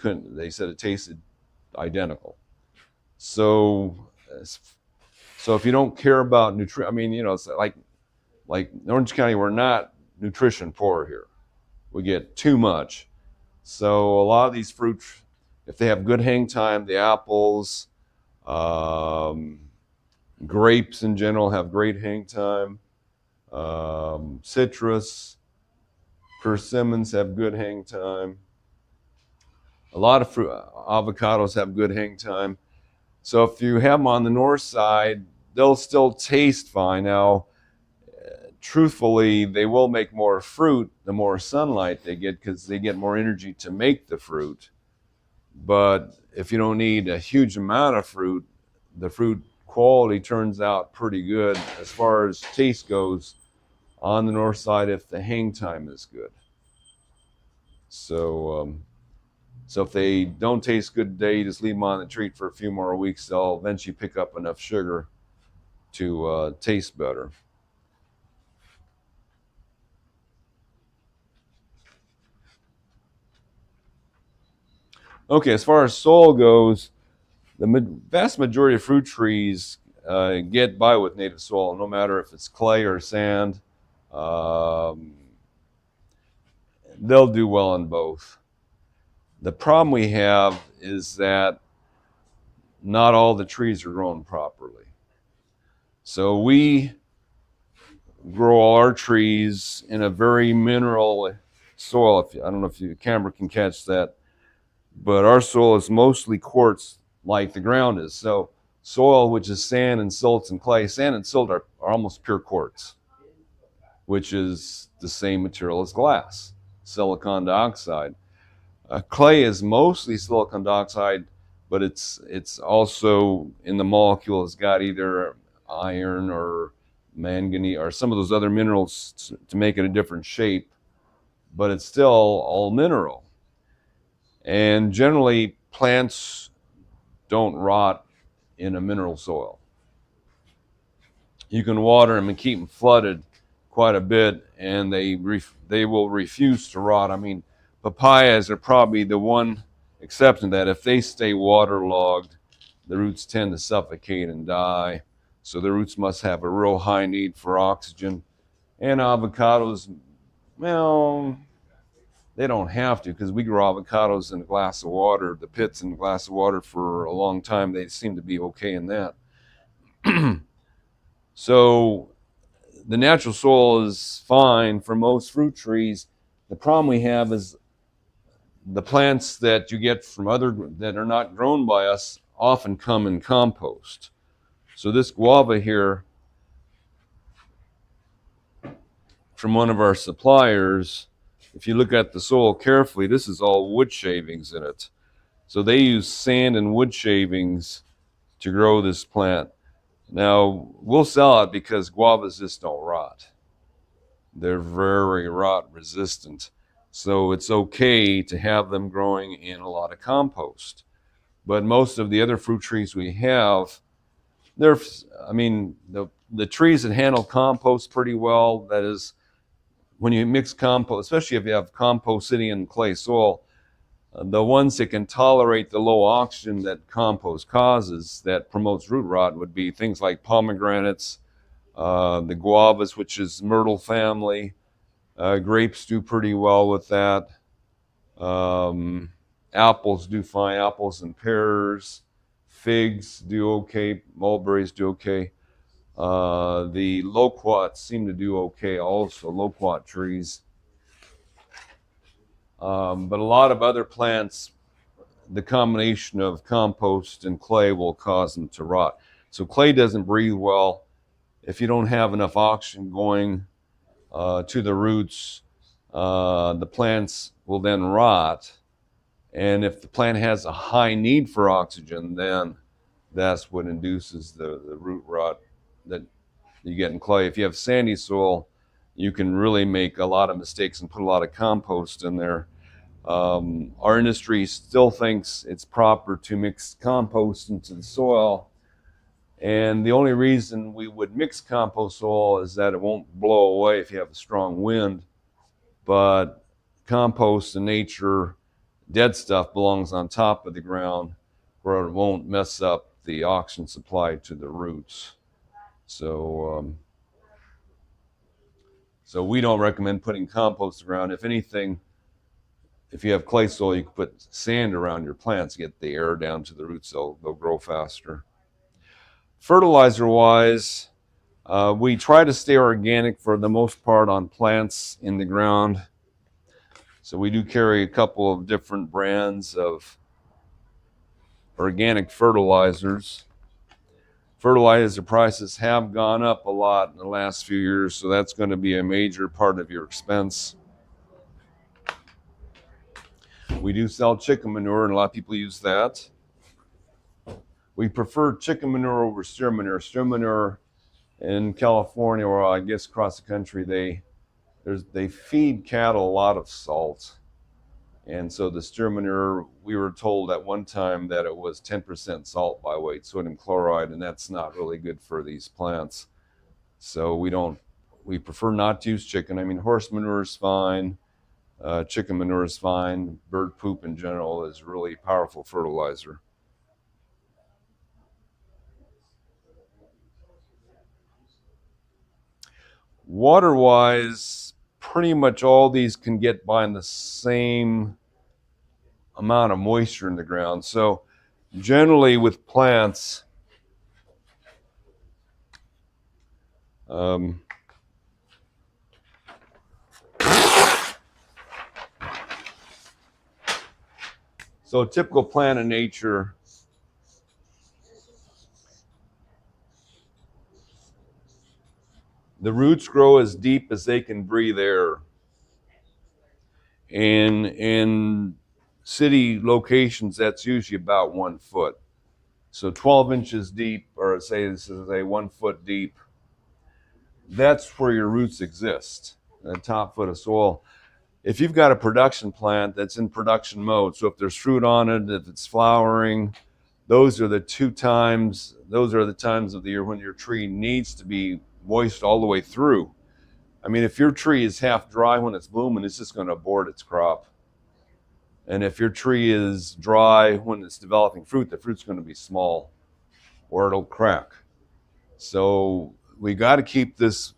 said it tasted identical. So if you don't care about nutrition, I mean, it's like in Orange County, we're not nutrition poor here. We get too much. So a lot of these fruits, if they have good hang time, the apples, grapes in general have great hang time. Citrus, persimmons have good hang time. A lot of fruit, avocados have good hang time. So if you have them on the north side, they'll still taste fine. Now, truthfully, they will make more fruit the more sunlight they get because they get more energy to make the fruit. But if you don't need a huge amount of fruit, the fruit quality turns out pretty good as far as taste goes on the north side if the hang time is good. So if they don't taste good today, you just leave them on the tree for a few more weeks. They'll eventually pick up enough sugar to taste better. Okay, as far as soil goes, the vast majority of fruit trees get by with native soil, no matter if it's clay or sand. They'll do well on both. The problem we have is that not all the trees are grown properly. So we grow all our trees in a very mineral soil. I don't know if the camera can catch that, but our soil is mostly quartz like the ground is. So soil, which is sand and silts and clay, sand and silt are almost pure quartz, which is the same material as glass, silicon dioxide. Clay is mostly silicon dioxide, but it's also in the molecule has got either iron or manganese or some of those other minerals to make it a different shape, but it's still all mineral. And generally, plants don't rot in a mineral soil. You can water them and keep them flooded quite a bit, and they will refuse to rot. I mean, papayas are probably the one exception that if they stay waterlogged, the roots tend to suffocate and die. So the roots must have a real high need for oxygen. And avocados, well, they don't have to because we grow avocados in a glass of water, the pits in a glass of water for a long time. They seem to be okay in that. So the natural soil is fine for most fruit trees. The problem we have is the plants that you get from other that are not grown by us often come in compost. So this guava here from one of our suppliers, if you look at the soil carefully, this is all wood shavings in it. So they use sand and wood shavings to grow this plant. Now, we'll sell it because guavas just don't rot. They're very rot resistant. So it's okay to have them growing in a lot of compost. But most of the other fruit trees we have, the trees that handle compost pretty well, that is, when you mix compost, especially if you have compost sitting in clay soil, the ones that can tolerate the low oxygen that compost causes that promotes root rot would be things like pomegranates, the guavas, which is myrtle family. Grapes do pretty well with that. Apples do fine. Apples and pears, figs do okay. Mulberries do okay. The loquats seem to do okay also, loquat trees. But a lot of other plants, the combination of compost and clay will cause them to rot. So clay doesn't breathe well. If you don't have enough oxygen going to the roots, the plants will then rot. And if the plant has a high need for oxygen, then that's what induces the root rot that you get in clay. If you have sandy soil, you can really make a lot of mistakes and put a lot of compost in there. Our industry still thinks it's proper to mix compost into the soil. And the only reason we would mix compost soil is that it won't blow away if you have a strong wind. But compost in nature, dead stuff, belongs on top of the ground where it won't mess up the oxygen supply to the roots. So we don't recommend putting compost around. If anything, if you have clay soil, you can put sand around your plants, get the air down to the roots, they'll grow faster. Fertilizer-wise, we try to stay organic for the most part on plants in the ground. So we do carry a couple of different brands of organic fertilizers. Fertilizer prices have gone up a lot in the last few years, so that's going to be a major part of your expense. We do sell chicken manure, and a lot of people use that. We prefer chicken manure over steer manure. Steer manure in California, or I guess across the country, they feed cattle a lot of salt. And so the steer manure, we were told at one time that it was 10% salt by weight, sodium chloride, and that's not really good for these plants. So we prefer not to use chicken. I mean, horse manure is fine. Chicken manure is fine. Bird poop in general is really powerful fertilizer. Water-wise, pretty much all these can get by in the same amount of moisture in the ground. So generally with plants, so a typical plant in nature, the roots grow as deep as they can breathe air. And in city locations, that's usually about 1 foot. So 12 inches deep, or say this is a 1 foot deep, that's where your roots exist, the top foot of soil. If you've got a production plant that's in production mode, so if there's fruit on it, if it's flowering, those are the times of the year when your tree needs to be moist all the way through. I mean, if your tree is half dry when it's blooming, it's just going to abort its crop. And if your tree is dry when it's developing fruit, the fruit's going to be small or it'll crack. So we got to keep this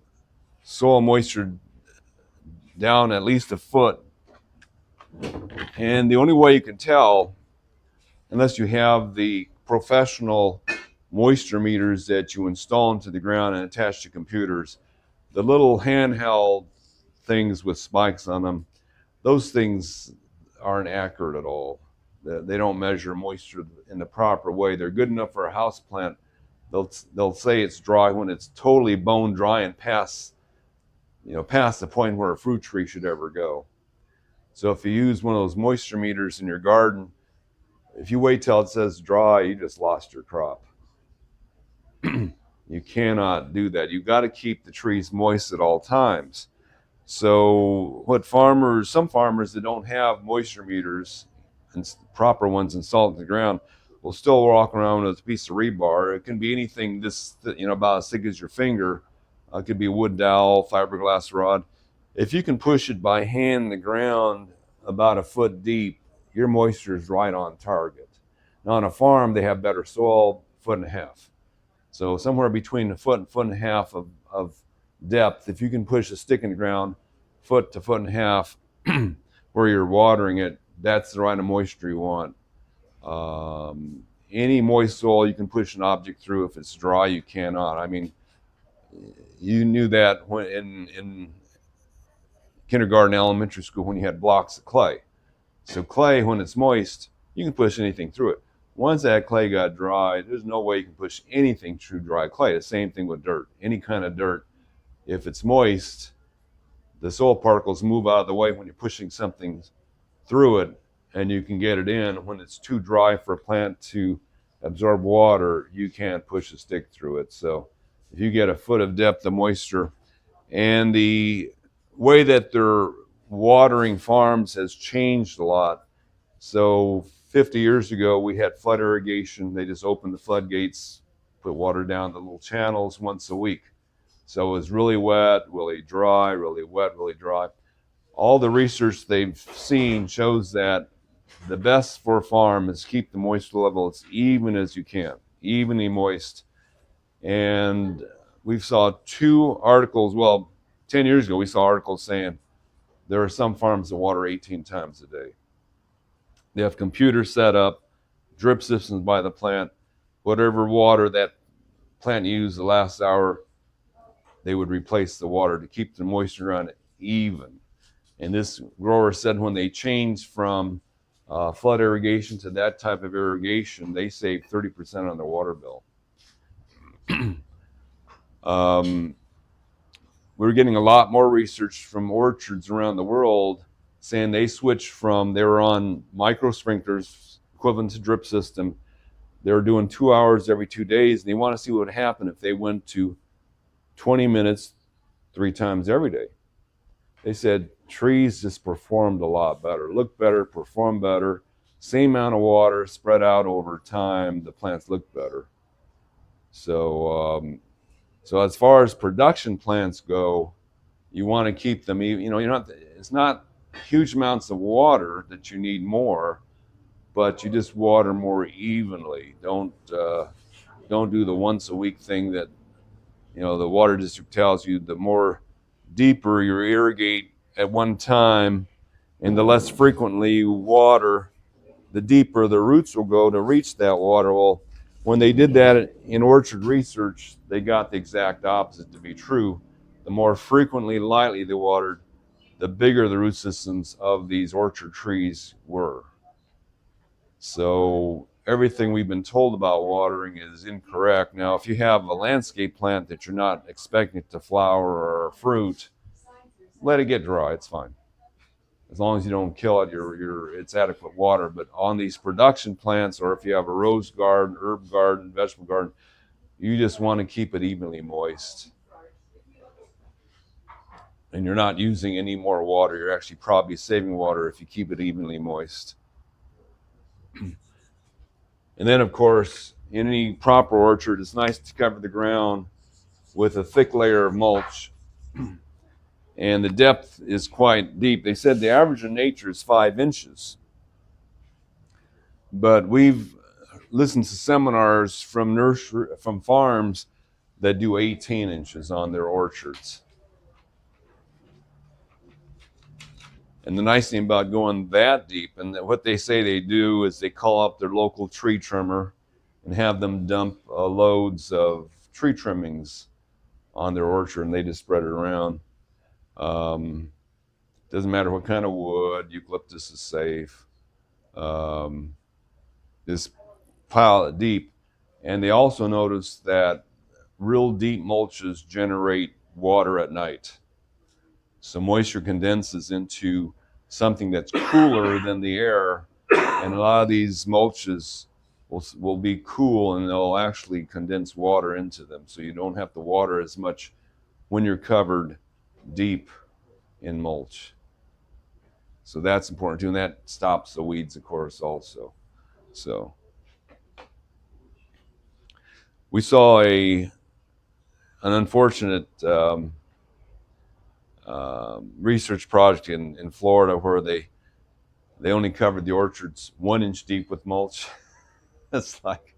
soil moisture down at least 1 foot. And the only way you can tell, unless you have the professional moisture meters that you install into the ground and attach to computers, the little handheld things with spikes on them, those things aren't accurate at all. They don't measure moisture in the proper way. They're good enough for a house plant. They'll say it's dry when it's totally bone dry and past the point where a fruit tree should ever go. So if you use one of those moisture meters in your garden, if you wait till it says dry, you just lost your crop. You cannot do that. You've got to keep the trees moist at all times. So some farmers that don't have moisture meters and proper ones installed in the ground will still walk around with a piece of rebar. It can be anything about as thick as your finger. It could be a wood dowel, fiberglass rod. If you can push it by hand in the ground about 1 foot deep, your moisture is right on target. Now on a farm, they have better soil, 1.5 feet. So somewhere between 1 foot and 1.5 feet of depth, if you can push a stick in the ground 1 to 1.5 feet where you're watering it, that's the right of moisture you want. Any moist soil, you can push an object through. If it's dry, you cannot. I mean, you knew that when in kindergarten, elementary school, when you had blocks of clay. So clay, when it's moist, you can push anything through it. Once that clay got dry, there's no way you can push anything through dry clay. The same thing with dirt. Any kind of dirt, if it's moist, the soil particles move out of the way when you're pushing something through it, and you can get it in. When it's too dry for a plant to absorb water, you can't push a stick through it. So if you get a foot of depth of moisture, and the way that they're watering farms has changed a lot. So 50 years ago, we had flood irrigation. They just opened the floodgates, put water down the little channels once a week. So it was really wet, really dry, really wet, really dry. All the research they've seen shows that the best for a farm is keep the moisture level as even as you can, evenly moist. And we saw 2 articles, well, 10 years ago, we saw articles saying there are some farms that water 18 times a day. They have computers set up, drip systems by the plant. Whatever water that plant used the last hour, they would replace the water to keep the moisture on it even. And this grower said when they changed from flood irrigation to that type of irrigation, they saved 30% on their water bill. We're getting a lot more research from orchards around the world saying they switched from, they were on micro sprinklers, equivalent to drip system. They were doing 2 hours every 2 days, and they want to see what would happen if they went to 20 minutes 3 times every day. They said trees just performed a lot better, looked better, performed better. Same amount of water spread out over time, the plants looked better. So as far as production plants go, you want to keep them, it's not huge amounts of water that you need more, but you just water more evenly. Don't do the once a week thing that, the water district tells you. The more deeper you irrigate at one time and the less frequently you water, the deeper the roots will go to reach that water. Well, when they did that in orchard research, they got the exact opposite to be true. The more frequently, lightly they watered, the bigger the root systems of these orchard trees were. So everything we've been told about watering is incorrect. Now, if you have a landscape plant that you're not expecting it to flower or fruit, let it get dry, it's fine. As long as you don't kill it, it's adequate water. But on these production plants, or if you have a rose garden, herb garden, vegetable garden, you just want to keep it evenly moist. And you're not using any more water. You're actually probably saving water if you keep it evenly moist. And then, of course, in any proper orchard, it's nice to cover the ground with a thick layer of mulch. And the depth is quite deep. They said the average in nature is 5 inches. But we've listened to seminars from farms that do 18 inches on their orchards. And the nice thing about going that deep, and what they say they do is they call up their local tree trimmer and have them dump loads of tree trimmings on their orchard, and they just spread it around. Doesn't matter what kind of wood, eucalyptus is safe. Just pile it deep. And they also noticed that real deep mulches generate water at night. So moisture condenses into something that's cooler than the air, and a lot of these mulches will be cool, and they'll actually condense water into them. So you don't have to water as much when you're covered deep in mulch. So that's important too, and that stops the weeds, of course, also. So we saw an unfortunate research project in Florida where they only covered the orchards 1 inch deep with mulch. It's like,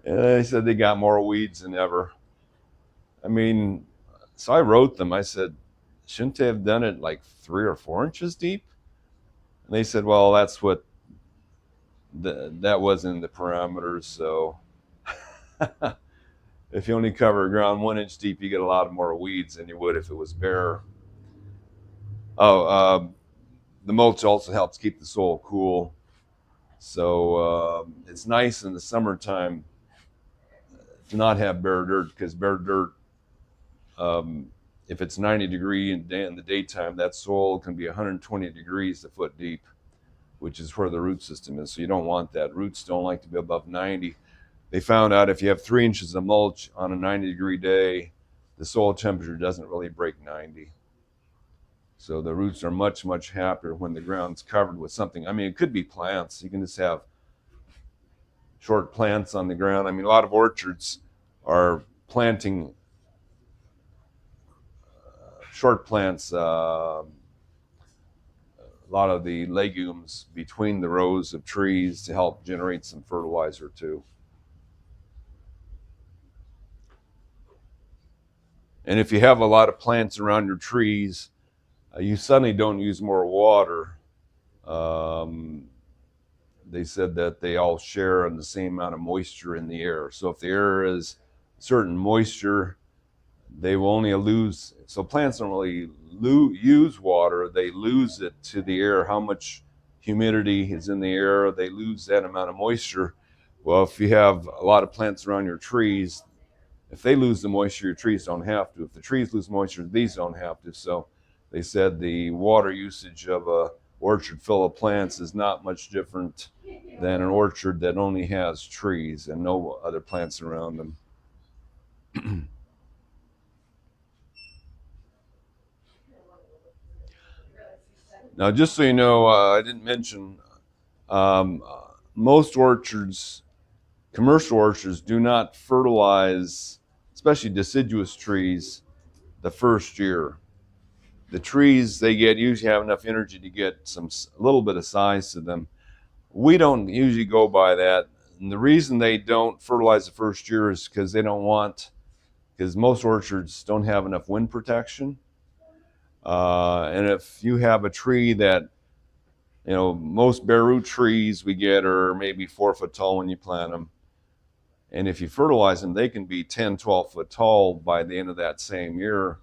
they said they got more weeds than ever. I mean, so I wrote them. I said, shouldn't they have done it like 3 or 4 inches deep? And they said, well, that's what that wasn't in the parameters. So if you only cover ground 1 inch deep, you get a lot more weeds than you would if it was bare. Oh, the mulch also helps keep the soil cool. So it's nice in the summertime to not have bare dirt, because bare dirt, if it's 90 degree in the daytime, that soil can be 120 degrees a foot deep, which is where the root system is. So you don't want that. Roots don't like to be above 90. They found out if you have 3 inches of mulch on a 90-degree day, the soil temperature doesn't really break 90. So the roots are much, much happier when the ground's covered with something. I mean, it could be plants. You can just have short plants on the ground. I mean, a lot of orchards are planting short plants, a lot of the legumes between the rows of trees to help generate some fertilizer too. And if you have a lot of plants around your trees, you suddenly don't use more water. They said that they all share in the same amount of moisture in the air. So if the air is certain moisture, they will only lose. So plants don't really use water. They lose it to the air. How much humidity is in the air, they lose that amount of moisture. Well, if you have a lot of plants around your trees, if they lose the moisture, your trees don't have to. If the trees lose moisture, these don't have to. So they said the water usage of a orchard full of plants is not much different than an orchard that only has trees and no other plants around them. Now, just so you know, I didn't mention, most orchards, commercial orchards, do not fertilize, especially deciduous trees, the first year. The trees they get usually have enough energy to get a little bit of size to them. We don't usually go by that. And the reason they don't fertilize the first year is because they don't want, because most orchards don't have enough wind protection. And if you have a tree that, most bare root trees we get are maybe 4 foot tall when you plant them. And if you fertilize them, they can be 10, 12 foot tall by the end of that same year.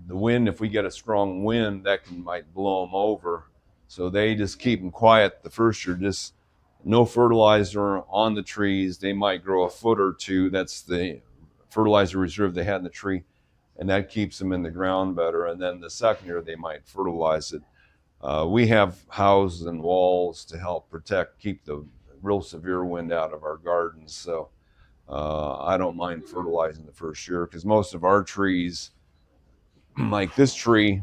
The wind, if we get a strong wind, that might blow them over. So they just keep them quiet the first year, just no fertilizer on the trees. They might grow a foot or two. That's the fertilizer reserve they had in the tree, and that keeps them in the ground better. And then the second year, they might fertilize it. We have houses and walls to help keep the real severe wind out of our gardens. So I don't mind fertilizing the first year, because most of our trees, like this tree,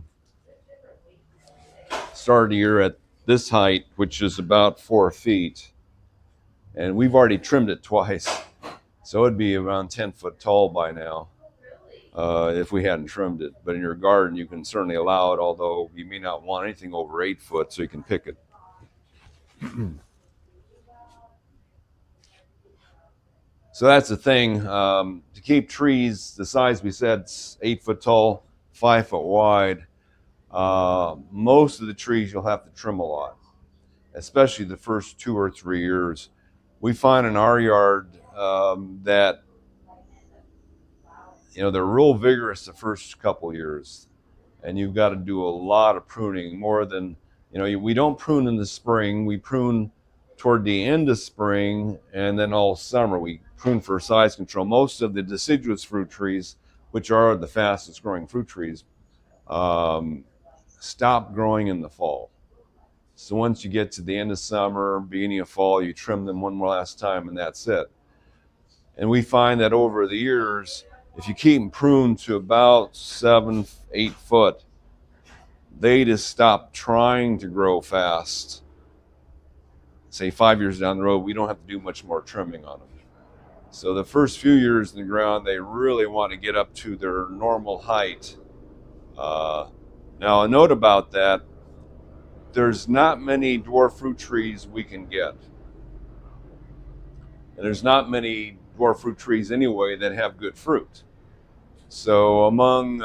started the year at this height, which is about 4 feet. And we've already trimmed it twice. So it'd be around 10 foot tall by now if we hadn't trimmed it. But in your garden, you can certainly allow it, although you may not want anything over 8 foot, so you can pick it. So that's the thing. To keep trees the size we said, 8 foot tall, 5 foot wide, most of the trees you'll have to trim a lot, especially the first 2 or 3 years. We find in our yard that they're real vigorous the first couple years, and you've got to do a lot of pruning, more than we don't prune in the spring. We prune toward the end of spring, and then all summer we prune for size control. Most of the deciduous fruit trees, which are the fastest growing fruit trees, stop growing in the fall. So once you get to the end of summer, beginning of fall, you trim them one more last time, and that's it. And we find that over the years, if you keep them pruned to about 7, 8 foot, they just stop trying to grow fast. Say 5 years down the road, we don't have to do much more trimming on them. So the first few years in the ground, they really want to get up to their normal height. Now, a note about that, there's not many dwarf fruit trees we can get. And there's not many dwarf fruit trees anyway that have good fruit. So among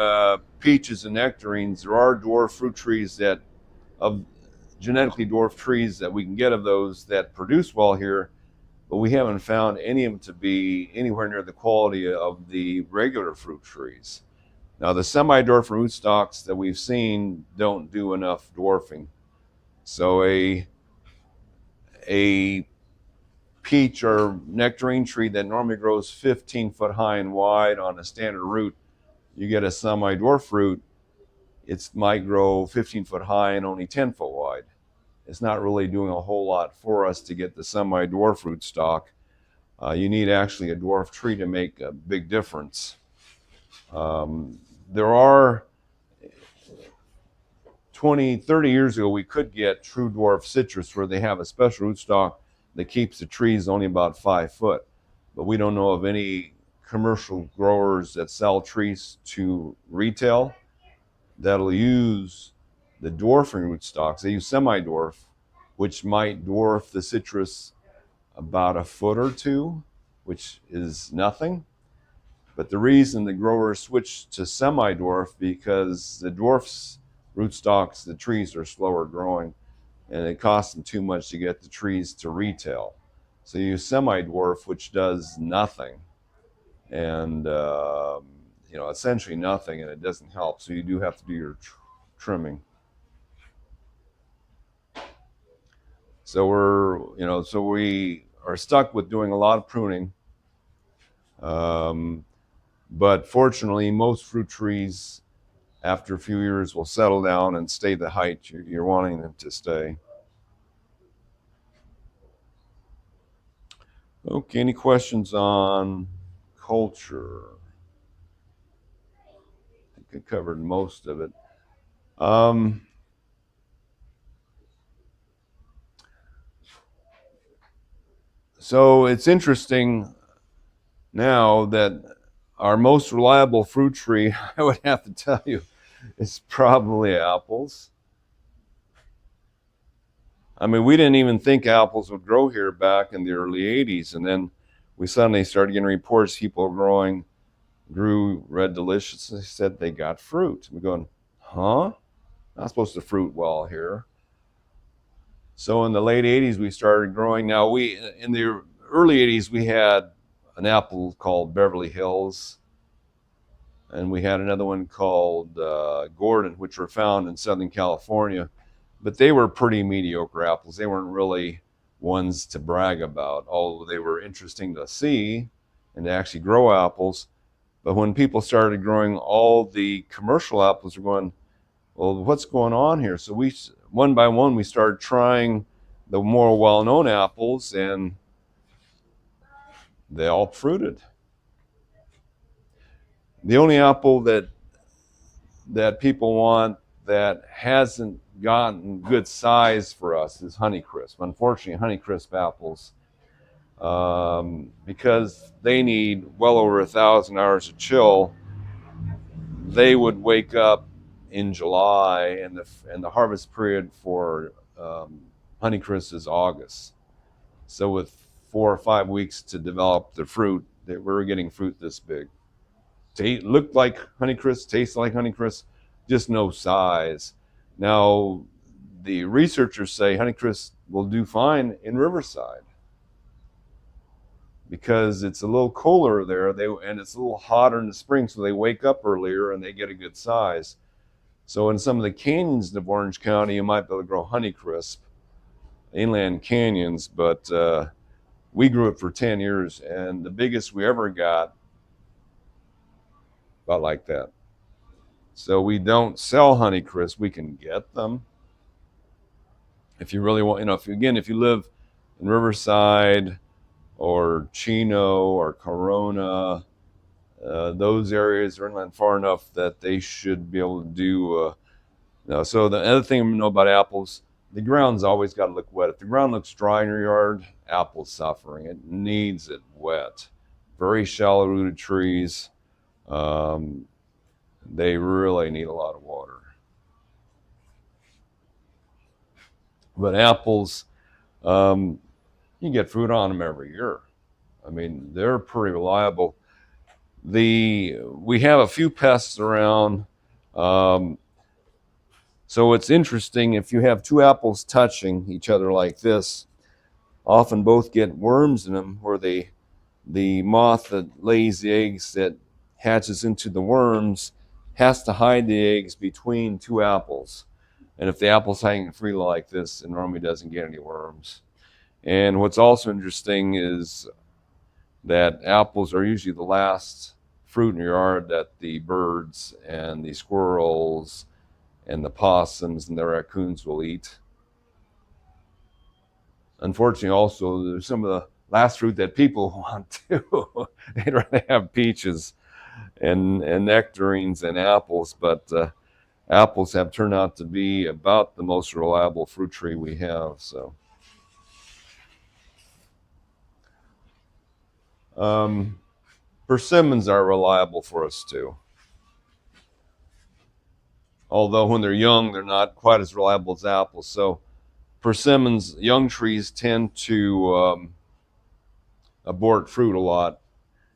peaches and nectarines, there are dwarf fruit trees that of genetically dwarfed trees that we can get of those that produce well here, but we haven't found any of them to be anywhere near the quality of the regular fruit trees. Now, the semi-dwarf rootstocks that we've seen don't do enough dwarfing. So a peach or nectarine tree that normally grows 15 foot high and wide on a standard root, you get a semi-dwarf root, it might grow 15 foot high and only 10 foot wide. It's not really doing a whole lot for us to get the semi-dwarf rootstock. You need actually a dwarf tree to make a big difference. There are 20, 30 years ago, we could get true dwarf citrus where they have a special rootstock that keeps the trees only about 5 foot. But we don't know of any commercial growers that sell trees to retail that'll use the dwarfing rootstocks. They use semi-dwarf, which might dwarf the citrus about a foot or two, which is nothing. But the reason the growers switch to semi-dwarf because the dwarfs rootstocks, the trees are slower growing, and it costs them too much to get the trees to retail. So you use semi-dwarf, which does nothing, and essentially nothing, and it doesn't help. So you do have to do your trimming. So we are stuck with doing a lot of pruning. But fortunately, most fruit trees, after a few years, will settle down and stay the height you're wanting them to stay. Okay, any questions on culture? I think I covered most of it. So it's interesting now that our most reliable fruit tree, I would have to tell you, is probably apples. I mean, we didn't even think apples would grow here back in the early 80s. And then we suddenly started getting reports people grew Red Delicious. They said they got fruit. We're going, huh? Not supposed to fruit well here. So in the late 80s, we started growing. Now, in the early 80s, we had an apple called Beverly Hills. And we had another one called Gordon, which were found in Southern California. But they were pretty mediocre apples. They weren't really ones to brag about, although they were interesting to see and to actually grow apples. But when people started growing all the commercial apples, we're going, well, what's going on here? So one by one, we started trying the more well-known apples, and they all fruited. The only apple that people want that hasn't gotten good size for us is Honeycrisp. Unfortunately, Honeycrisp apples, because they need well over 1,000 hours of chill, they would wake up in July, and the harvest period for Honeycrisp is August. So with 4 or 5 weeks to develop the fruit, we're getting fruit this big. Looked like Honeycrisp, tastes like Honeycrisp, just no size. Now, the researchers say Honeycrisp will do fine in Riverside because it's a little cooler there, and it's a little hotter in the spring, so they wake up earlier and they get a good size. So in some of the canyons of Orange County, you might be able to grow Honeycrisp, inland canyons, but we grew it for 10 years, and the biggest we ever got, about like that. So we don't sell Honeycrisp. We can get them. If you really want, if you live in Riverside or Chino or Corona, those areas are inland far enough that they should be able to do. So the other thing we know about apples, the ground's always got to look wet. If the ground looks dry in your yard, apple's suffering. It needs it wet. Very shallow rooted trees. They really need a lot of water. But apples, you can get fruit on them every year. I mean, they're pretty reliable. We have a few pests around. So it's interesting, if you have two apples touching each other like this, often both get worms in them, where the moth that lays the eggs that hatches into the worms has to hide the eggs between two apples. And if the apple's hanging free like this, it normally doesn't get any worms. And what's also interesting is that apples are usually the last fruit in your yard that the birds and the squirrels and the possums and the raccoons will eat. Unfortunately, also, there's some of the last fruit that people want too. They'd rather have peaches and nectarines and apples, but apples have turned out to be about the most reliable fruit tree we have. So, persimmons are reliable for us too. Although when they're young, they're not quite as reliable as apples. So, persimmons, young trees tend to abort fruit a lot.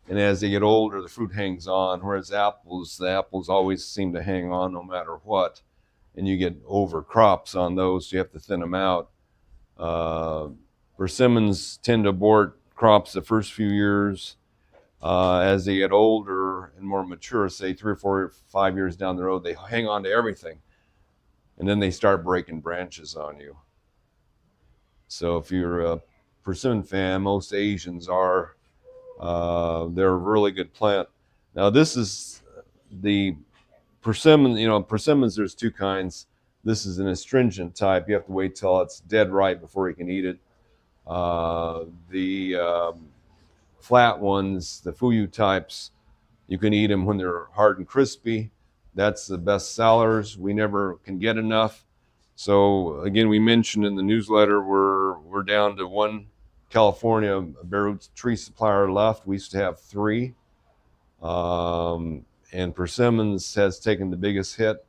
And as they get older, the fruit hangs on. Whereas apples, the apples always seem to hang on no matter what. And you get over crops on those, so you have to thin them out. Persimmons tend to abort crops the first few years. As they get older and more mature, say 3 or 4 or 5 years down the road, they hang on to everything. And then they start breaking branches on you. So if you're a persimmon fan, most Asians are. They're a really good plant. Now this is the persimmon. Persimmons, there's two kinds. This is an astringent type. You have to wait till it's dead ripe before you can eat it. The flat ones, the fuyu types, you can eat them when they're hard and crispy. That's the best sellers. We never can get enough. So again, we mentioned in the newsletter, we're down to one California bare root tree supplier left. We used to have 3. And persimmons has taken the biggest hit.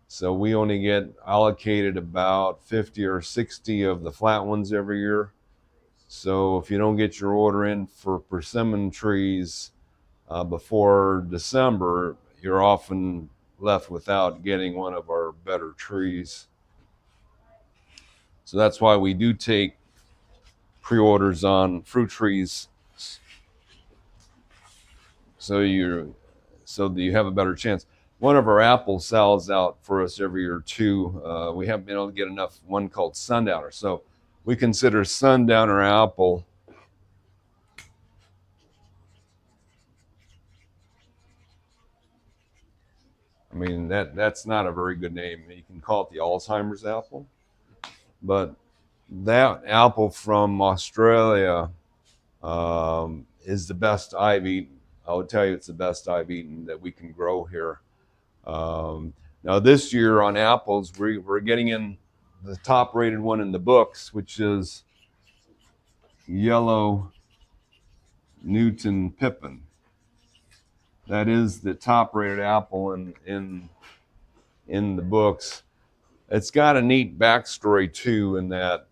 So we only get allocated about 50 or 60 of the flat ones every year. So if you don't get your order in for persimmon trees before December, you're often left without getting one of our better trees. So that's why we do take pre-orders on fruit trees, so that you have a better chance. One of our apples sells out for us every year too. We haven't been able to get enough. One called Sundowner. So we consider Sundowner apple that's not a very good name. You can call it the Alzheimer's apple, but that apple from Australia is the best I've eaten. I would tell you it's the best I've eaten that we can grow here. Now this year on apples, we're getting in the top rated one in the books, which is yellow Newton Pippin. That is the top rated apple in the books. It's got a neat backstory too, in that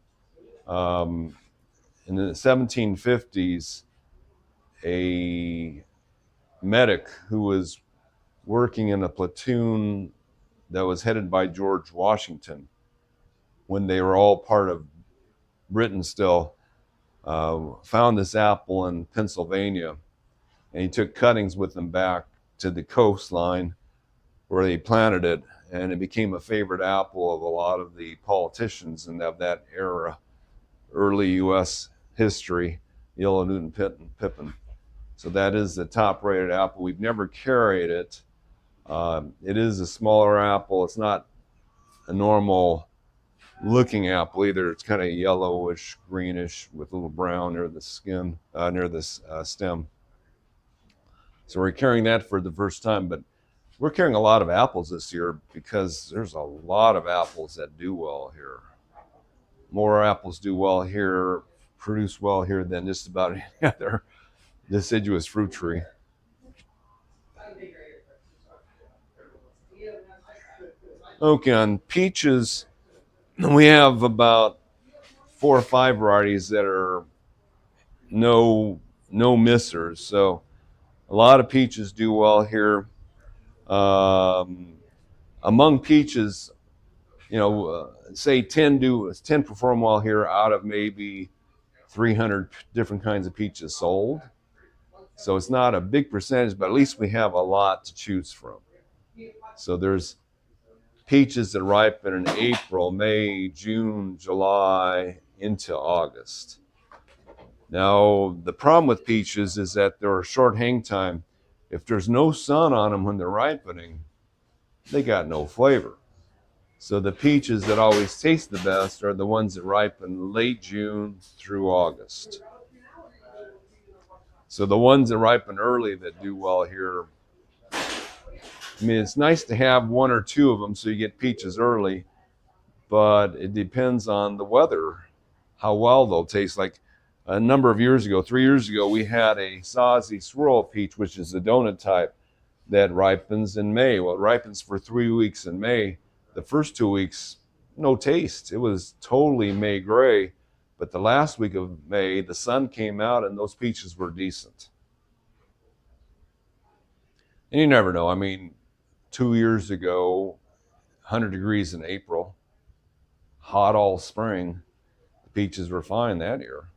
in the 1750s, a medic who was working in a platoon that was headed by George Washington, when they were all part of Britain still, found this apple in Pennsylvania, and he took cuttings with him back to the coastline where they planted it, and it became a favorite apple of a lot of the politicians and of that era, early U.S. history, yellow Newton Pippin. So that is the top rated apple. We've never carried it. It is a smaller apple. It's not a normal looking apple either. It's kind of yellowish, greenish with a little brown near the skin, near this stem. So we're carrying that for the first time, but we're carrying a lot of apples this year because there's a lot of apples that do well here. More apples do well here, produce well here than just about any other deciduous fruit tree. Okay, on peaches, we have about 4 or 5 varieties that are no missers. So a lot of peaches do well here. Among peaches, say 10 perform well here out of maybe 300 different kinds of peaches sold. So it's not a big percentage, but at least we have a lot to choose from. So there's peaches that ripen in April, May, June, July, into August. Now, the problem with peaches is that they're a short hang time. If there's no sun on them when they're ripening, they got no flavor. So the peaches that always taste the best are the ones that ripen late June through August. So the ones that ripen early that do well here, I mean, it's nice to have one or two of them so you get peaches early, but it depends on the weather, how well they'll taste. Like a number of years ago, 3 years ago, we had a Sazi swirl peach, which is a donut type that ripens in May. Well, it ripens for 3 weeks in May. The first 2 weeks, no taste. It was totally May gray. But the last week of May, the sun came out and those peaches were decent. And you never know. I mean, 2 years ago, 100 degrees in April, hot all spring, the peaches were fine that year.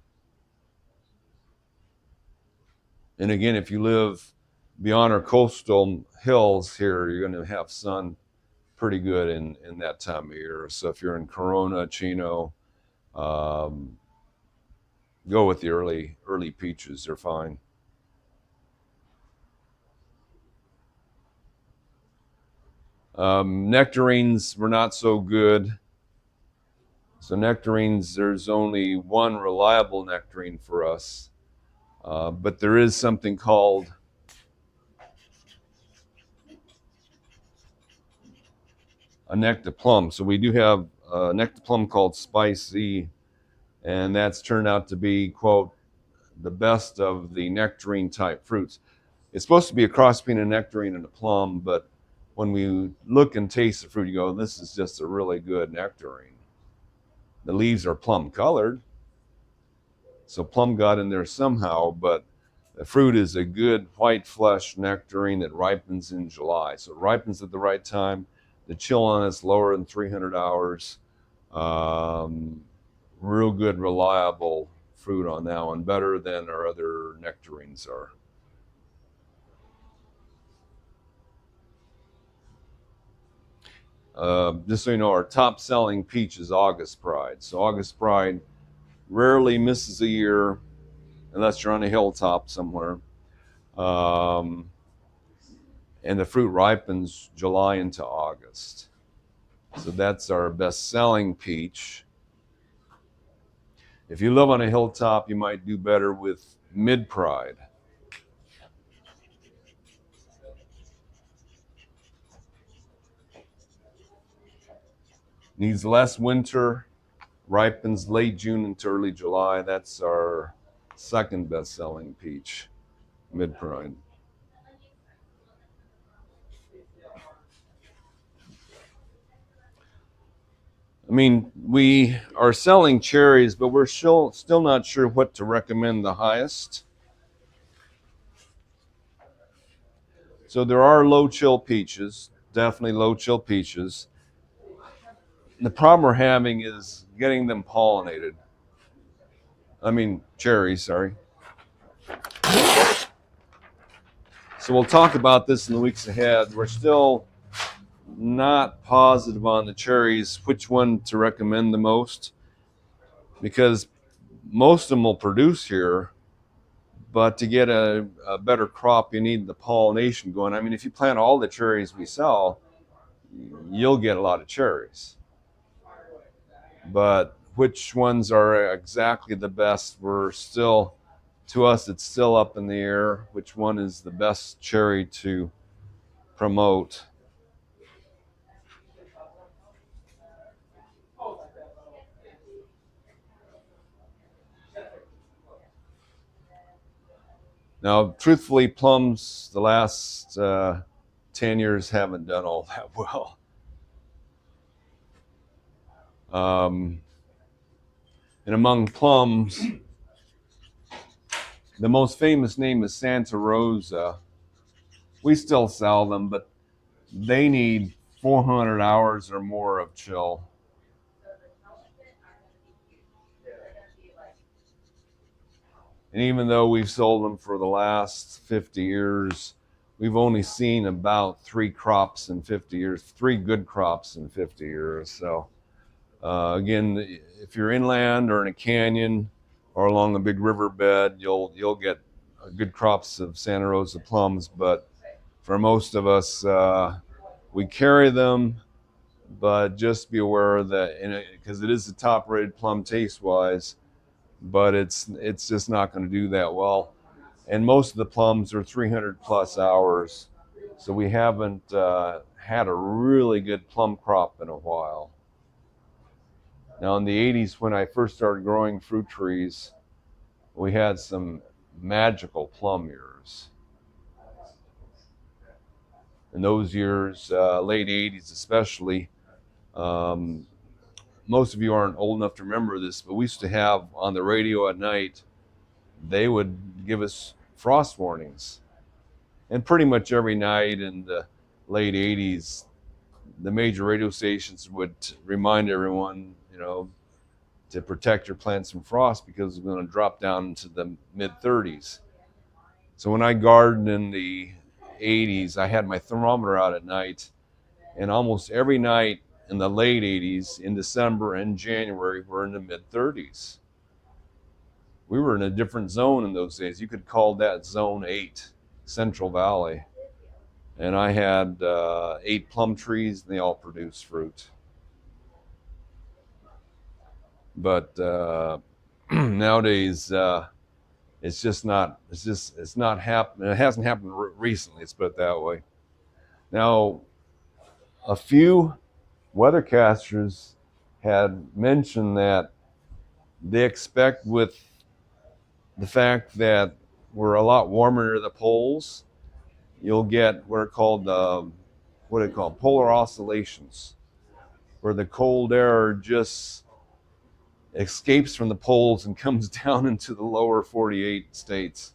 And again, if you live beyond our coastal hills here, you're going to have sun pretty good in that time of year. So if you're in Corona, Chino, go with the early peaches. They're fine. Nectarines were not so good. So nectarines, there's only one reliable nectarine for us. But there is something called a nectar plum. So we do have a nectar plum called Spicy, and that's turned out to be, quote, the best of the nectarine type fruits. It's supposed to be a cross between a nectarine and a plum, but when we look and taste the fruit, you go, this is just a really good nectarine. The leaves are plum colored, so plum got in there somehow, but the fruit is a good white flesh nectarine that ripens in July. So it ripens at the right time. The chill on it's lower than 300 hours. Real good, reliable fruit on that one, better than our other nectarines are. Just so you know, our top selling peach is August Pride. So August Pride rarely misses a year unless you're on a hilltop somewhere. And the fruit ripens July into August. So that's our best selling peach. If you live on a hilltop, you might do better with Mid Pride. Needs less winter, ripens late June into early July. That's our second best selling peach, Mid Pride. I mean, we are selling cherries, but we're still not sure what to recommend the highest. So there are low chill peaches, definitely low chill peaches. The problem we're having is getting them pollinated. I mean, cherries, sorry. So we'll talk about this in the weeks ahead. We're still not positive on the cherries, which one to recommend the most, because most of them will produce here, but to get a better crop, you need the pollination going. I mean, if you plant all the cherries we sell, you'll get a lot of cherries. But which ones are exactly the best, to us, it's still up in the air. Which one is the best cherry to promote? Now, truthfully, plums the last 10 years haven't done all that well. And among plums, the most famous name is Santa Rosa. We still sell them, but they need 400 hours or more of chill. And even though we've sold them for the last 50 years, we've only seen about 3 crops in 50 years, 3 good crops in 50 years. So again, if you're inland or in a canyon or along a big riverbed, you'll get good crops of Santa Rosa plums. But for most of us, we carry them, but just be aware that because it is the top-rated plum taste-wise, but it's just not going to do that well. And most of the plums are 300 plus hours, so we haven't had a really good plum crop in a while. Now in the 80s, when I first started growing fruit trees, we had some magical plum years. In those years, late 80s especially, most of you aren't old enough to remember this, but we used to have on the radio at night, they would give us frost warnings. And pretty much every night in the late 80s, the major radio stations would remind everyone, to protect your plants from frost because it's going to drop down into the mid 30s. So when I gardened in the 80s, I had my thermometer out at night, and almost every night in the late 80s, in December and January, we're in the mid 30s. We were in a different zone in those days. You could call that zone 8, Central Valley. And I had 8 plum trees, and they all produced fruit. But nowadays, it's not happening. It hasn't happened recently, let's put it that way. Now, a few weathercasters had mentioned that they expect, with the fact that we're a lot warmer near the poles, you'll get what are called polar oscillations, where the cold air just escapes from the poles and comes down into the lower 48 states,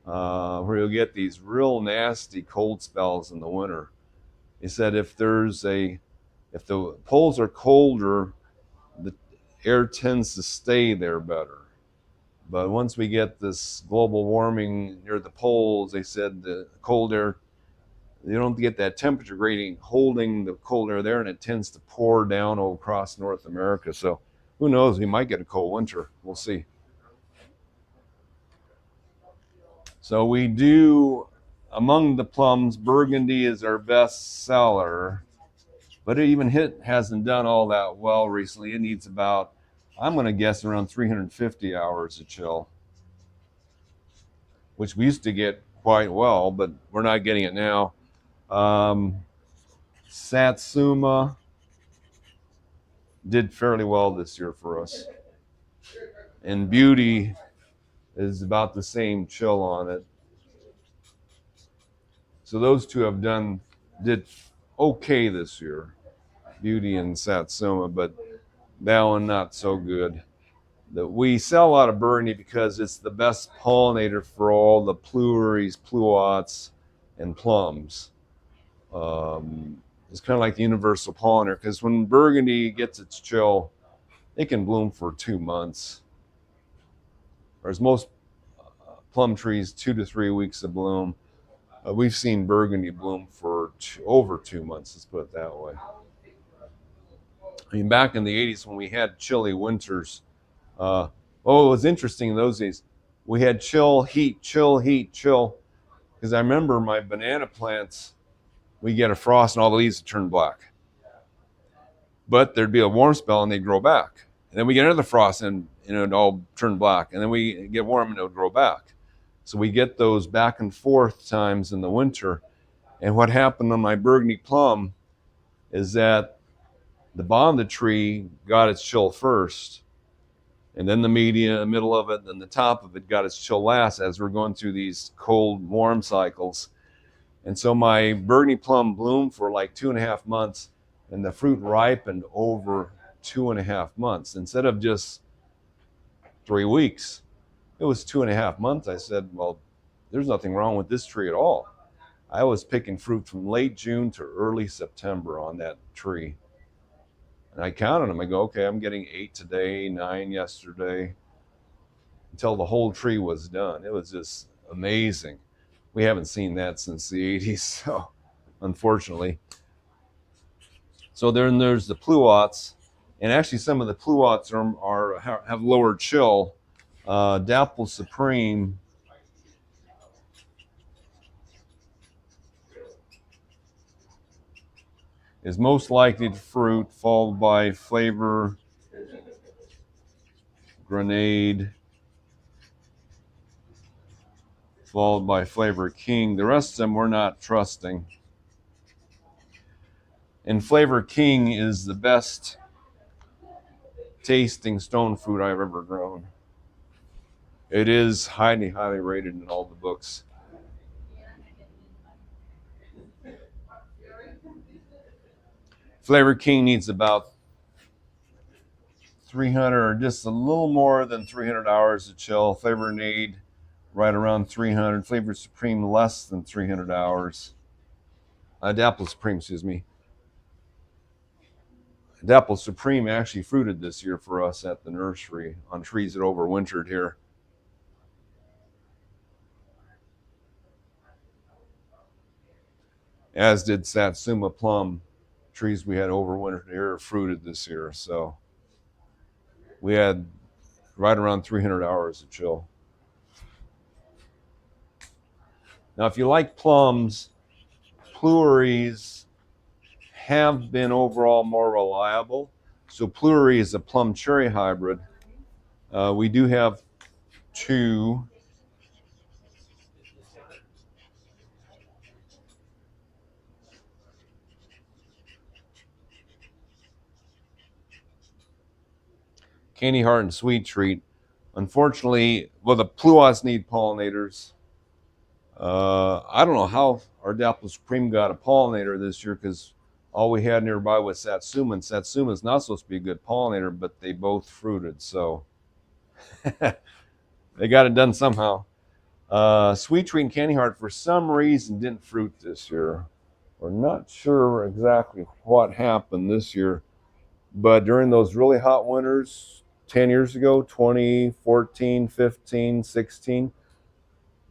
where you'll get these real nasty cold spells in the winter. He said if the poles are colder, the air tends to stay there better. But once we get this global warming near the poles, they said the cold air, you don't get that temperature gradient holding the cold air there, and it tends to pour down across North America. So who knows, we might get a cold winter. We'll see. So we do, among the plums, Burgundy is our best seller, but it even hasn't done all that well recently. It needs about, I'm going to guess, around 350 hours of chill, which we used to get quite well, but we're not getting it now. Satsuma did fairly well this year for us. And Beauty is about the same chill on it. So those two did okay this year, Beauty and Satsuma, but that one not so good. We sell a lot of Burgundy because it's the best pollinator for all the pluries, pluots, and plums. It's kind of like the universal pollinator, because when Burgundy gets its chill, it can bloom for 2 months. Whereas most plum trees, 2 to 3 weeks of bloom. We've seen Burgundy bloom for over 2 months, let's put it that way. I mean, back in the 80s when we had chilly winters, it was interesting in those days. We had chill, heat, chill, heat, chill. Because I remember my banana plants, we get a frost and all the leaves would turn black. But there'd be a warm spell and they'd grow back. And then we get another frost and it'd all turn black. And then we get warm and it would grow back. So we get those back and forth times in the winter. And what happened on my Burgundy plum is that the bottom of the tree got its chill first, and then the middle of it, and the top of it got its chill last as we're going through these cold, warm cycles. And so my Burgundy plum bloomed for like 2.5 months, and the fruit ripened over 2.5 months. Instead of just 3 weeks, it was 2.5 months. I said, well, there's nothing wrong with this tree at all. I was picking fruit from late June to early September on that tree. And I counted them. I go, okay, I'm getting 8 today, 9 yesterday, until the whole tree was done. It was just amazing. We haven't seen that since the 80s, so unfortunately. So then there's the pluots, and actually some of the pluots have lower chill. Dapple Supreme is most likely to fruit, followed by Flavor, Grenade, followed by Flavor King. The rest of them we're not trusting. And Flavor King is the best tasting stone fruit I've ever grown. It is highly, highly rated in all the books. Flavor King needs about 300 or just a little more than 300 hours of chill. Flavor Nade, right around 300. Flavor Supreme, less than 300 hours. Dapple Supreme, excuse me. Dapple Supreme actually fruited this year for us at the nursery on trees that overwintered here. As did Satsuma Plum. Trees we had overwintered here fruited this year. So we had right around 300 hours of chill. Now, if you like plums, Pleuries have been overall more reliable. So Pleury is a plum cherry hybrid. We do have 2. Candy Heart and Sweet Treat. Unfortunately, well, the pluots need pollinators. I don't know how our Dapple Supreme got a pollinator this year because all we had nearby was Satsuma, and Satsuma is not supposed to be a good pollinator, but they both fruited, so they got it done somehow. Sweet Treat and Candy Heart, for some reason, didn't fruit this year. We're not sure exactly what happened this year, but during those really hot winters, 10 years ago, 2014, 15, 16,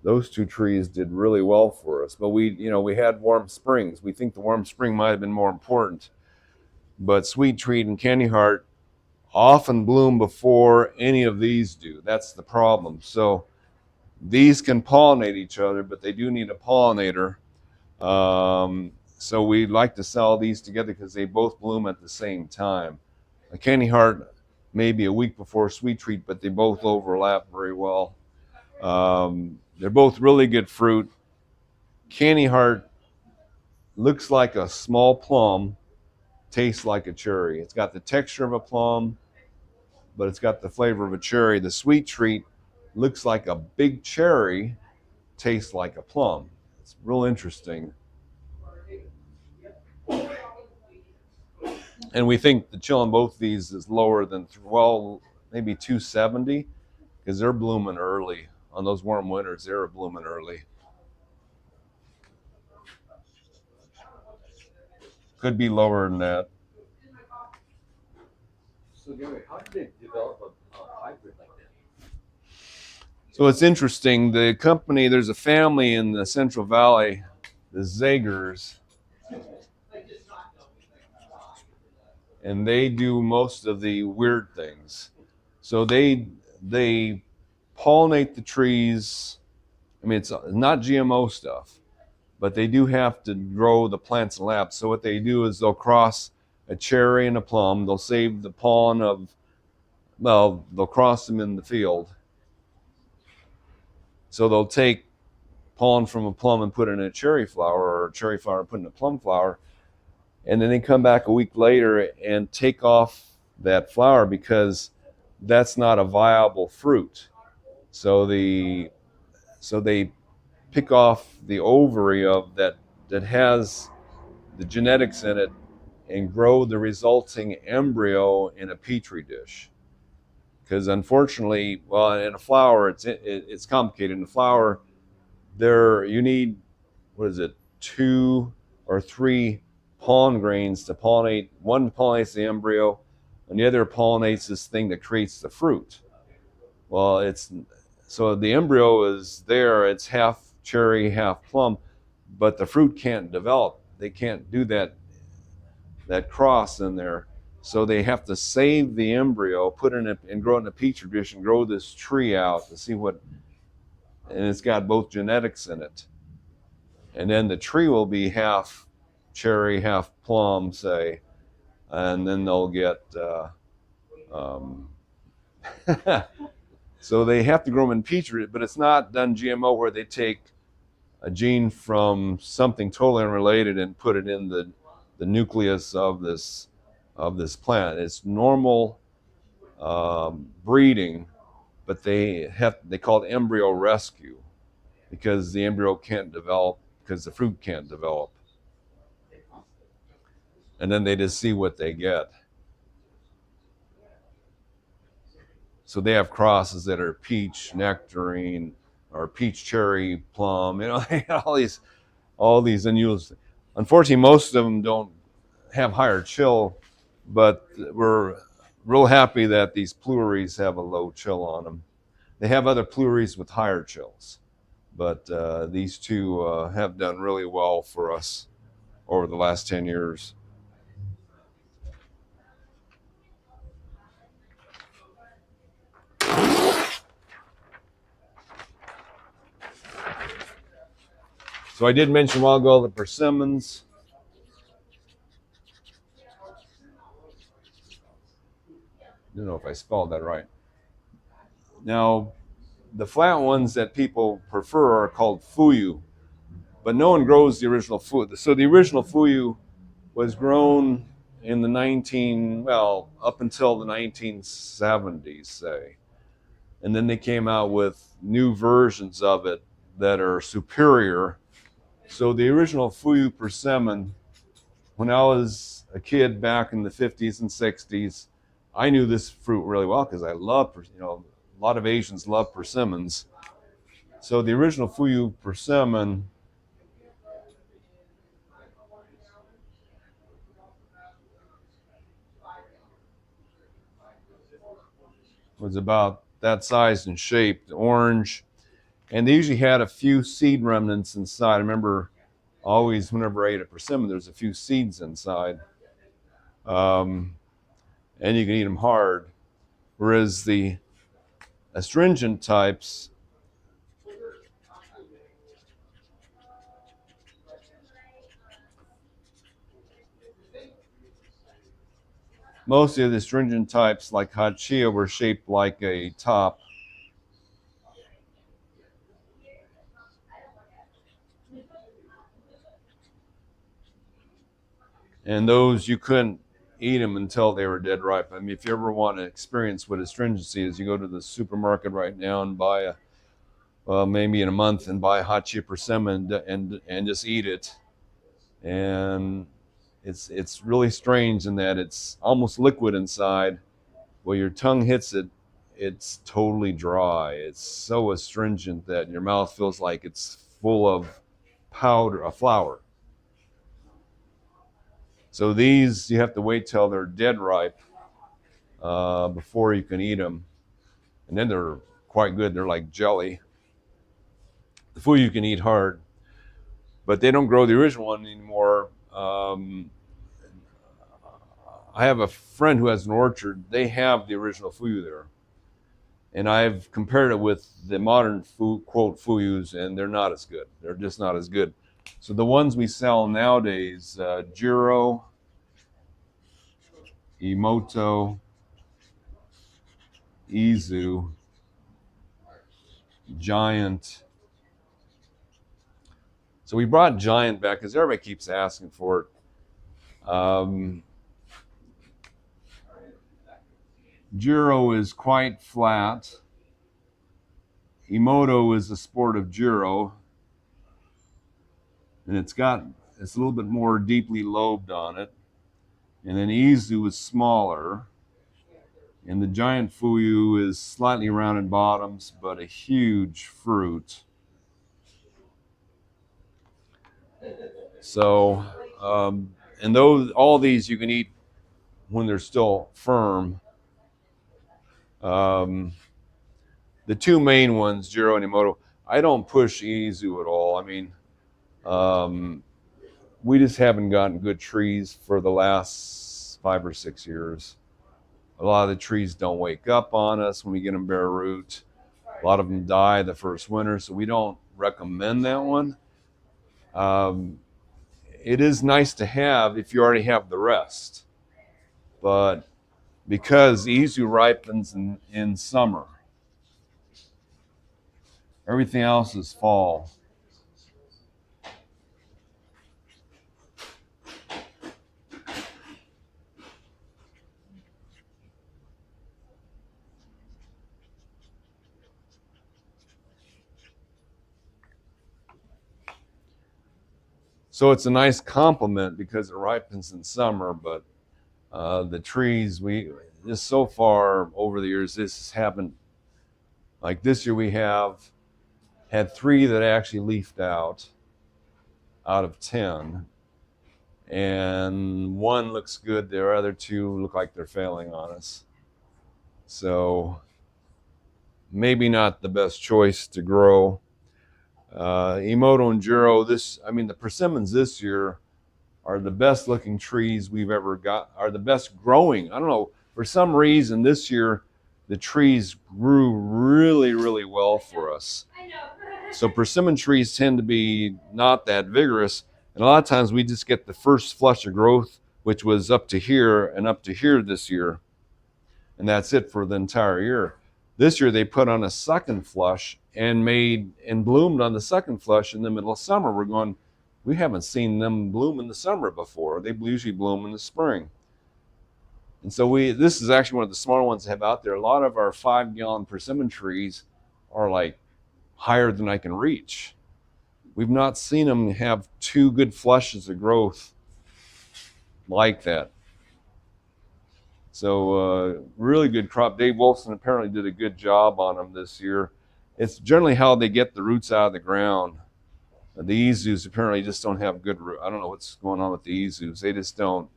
those 2 trees did really well for us. But we had warm springs. We think the warm spring might have been more important. But Sweet Treat and Candy Heart often bloom before any of these do. That's the problem. So these can pollinate each other, but they do need a pollinator. So we like to sell these together because they both bloom at the same time. A Candy Heart maybe a week before Sweet Treat, but they both overlap very well. They're both really good fruit. Candy Heart looks like a small plum, tastes like a cherry. It's got the texture of a plum, but it's got the flavor of a cherry. The Sweet Treat looks like a big cherry, tastes like a plum. It's real interesting. And we think the chill on both these is lower than, well, maybe 270, because they're blooming early. On those warm winters, they're blooming early. Could be lower than that. So Gary, how did they develop a hybrid like that? So it's interesting. The company, there's a family in the Central Valley, the Zagers, and they do most of the weird things. So they pollinate the trees. I mean, it's not GMO stuff, but they do have to grow the plants in labs. So what they do is they'll cross a cherry and a plum. They'll save the pollen they'll cross them in the field. So they'll take pollen from a plum and put it in a cherry flower, or a cherry flower and put it in a plum flower. And then they come back a week later and take off that flower because that's not a viable fruit. So they pick off the ovary of that has the genetics in it and grow the resulting embryo in a petri dish. Because unfortunately, well, in a flower, it's complicated. In a flower, you need, what is it, 2 or 3 pollen grains to pollinate. One pollinates the embryo, and the other pollinates this thing that creates the fruit. Well, so the embryo is there, it's half cherry, half plum, but the fruit can't develop. They can't do that cross in there. So they have to save the embryo, put it in and grow it in a petri dish and grow this tree out to see what, and it's got both genetics in it. And then the tree will be half cherry, half plum, say, and then they'll get, so they have to grow them in petri, but it's not done GMO where they take a gene from something totally unrelated and put it in the nucleus of this plant. It's normal breeding, but they call it embryo rescue because the embryo can't develop because the fruit can't develop. And then they just see what they get. So they have crosses that are peach nectarine or peach cherry plum, all these unusual. Unfortunately, most of them don't have higher chill, but we're real happy that these pleuries have a low chill on them. They have other pleuries with higher chills, but these two have done really well for us over the last 10 years. So I did mention a while ago the persimmons. I don't know if I spelled that right. Now, the flat ones that people prefer are called fuyu, but no one grows the original fuyu. So the original fuyu was grown in the up until the 1970s, say. And then they came out with new versions of it that are superior. So the original fuyu persimmon, when I was a kid back in the 50s and 60s, I knew this fruit really well because I love, a lot of Asians love persimmons. So the original fuyu persimmon was about that size and shaped, orange. And they usually had a few seed remnants inside. I remember always, whenever I ate a persimmon, there's a few seeds inside. And you can eat them hard. Whereas the astringent types, most of the astringent types, like hachia, were shaped like a top. And those, you couldn't eat them until they were dead ripe. I mean, if you ever want to experience what astringency is, you go to the supermarket right now and buy maybe in a month, and buy hachia persimmon and just eat it. And it's really strange in that it's almost liquid inside. When your tongue hits it, it's totally dry. It's so astringent that your mouth feels like it's full of powder, a flour. So these, you have to wait till they're dead ripe before you can eat them. And then they're quite good. They're like jelly. The food you can eat hard, but they don't grow the original one anymore. I have a friend who has an orchard. They have the original fuyu there. And I've compared it with the modern quote fuyus, and they're not as good. They're just not as good. So the ones we sell nowadays, Jiro, Emoto, Izu, Giant. So we brought Giant back because everybody keeps asking for it. Jiro is quite flat. Emoto is a sport of Jiro, and it's a little bit more deeply lobed on it. And then Izu is smaller, and the Giant Fuyu is slightly rounded bottoms, but a huge fruit. So, and all these you can eat when they're still firm. Um, the two main ones, Jiro and Emoto, I don't push Izu at all. I mean, we just haven't gotten good trees for the last 5 or 6 years. A lot of the trees don't wake up on us when we get them bare root. A lot of them die the first winter, so we don't recommend that one. It is nice to have if you already have the rest, but because Izu ripens in summer, everything else is fall. So it's a nice complement because it ripens in summer, but the trees, we just so far over the years, this haven't, like this year we have had 3 that actually leafed out of 10. And 1 looks good, the other 2 look like they're failing on us. So maybe not the best choice to grow. Emoto and Jiro, the persimmons this year are the best looking trees we've ever got, are the best growing. I don't know, for some reason this year, the trees grew really, really well for us. So persimmon trees tend to be not that vigorous. And a lot of times we just get the first flush of growth, which was up to here and up to here this year. And that's it for the entire year. This year they put on a second flush and bloomed on the second flush in the middle of summer. We're going, we haven't seen them bloom in the summer before. They usually bloom in the spring. And so this is actually one of the smaller ones to have out there. A lot of our 5-gallon persimmon trees are like higher than I can reach. We've not seen them have 2 good flushes of growth like that. So really good crop. Dave Wolfson apparently did a good job on them this year. It's generally how they get the roots out of the ground. The Izus apparently just don't have good root. I don't know what's going on with the Izus. They just don't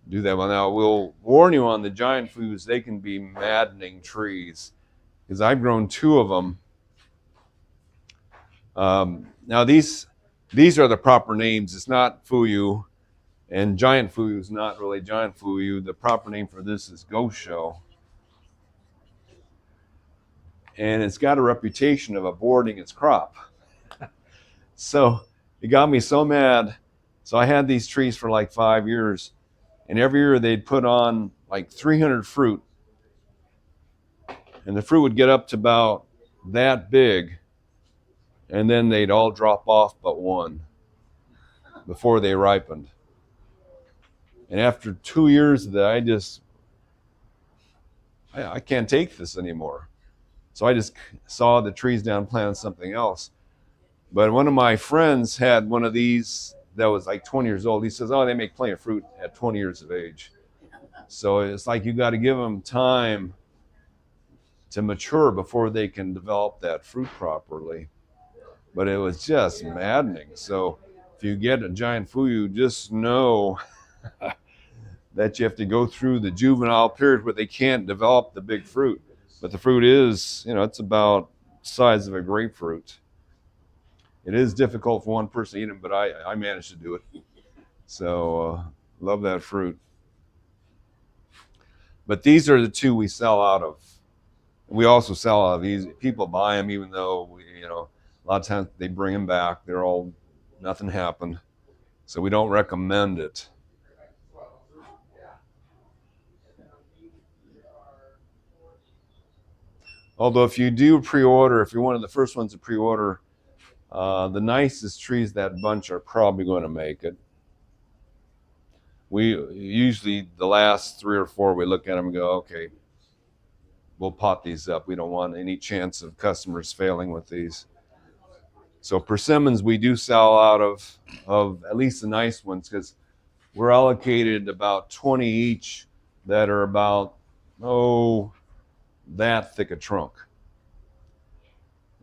do that well. Now, we'll warn you on the giant foods, they can be maddening trees because I've grown 2 of them. Now, these are the proper names. It's not Fuyu. And giant fuyu is not really giant fuyu. The proper name for this is gosho. And it's got a reputation of aborting its crop. So it got me so mad. So I had these trees for like 5 years. And every year they'd put on like 300 fruit. And the fruit would get up to about that big. And then they'd all drop off but 1 before they ripened. And after 2 years of that, I can't take this anymore. So I just saw the trees down, planted something else. But one of my friends had one of these that was like 20 years old. He says, oh, they make plenty of fruit at 20 years of age. So it's like you got to give them time to mature before they can develop that fruit properly. But it was just maddening. So if you get a giant fuyu, just know that you have to go through the juvenile period where they can't develop the big fruit. But the fruit is, it's about the size of a grapefruit. It is difficult for one person to eat them, but I managed to do it. So love that fruit. But these are the 2 we sell out of. We also sell out of these. People buy them even though, a lot of times they bring them back. Nothing happened. So we don't recommend it. Although if you do pre-order, if you're one of the first ones to pre-order, the nicest trees that bunch are probably going to make it. We usually, the last 3 or 4, we look at them and go, okay, we'll pot these up. We don't want any chance of customers failing with these. So persimmons we do sell out of at least the nice ones because we're allocated about 20 each that are about, that thick a trunk.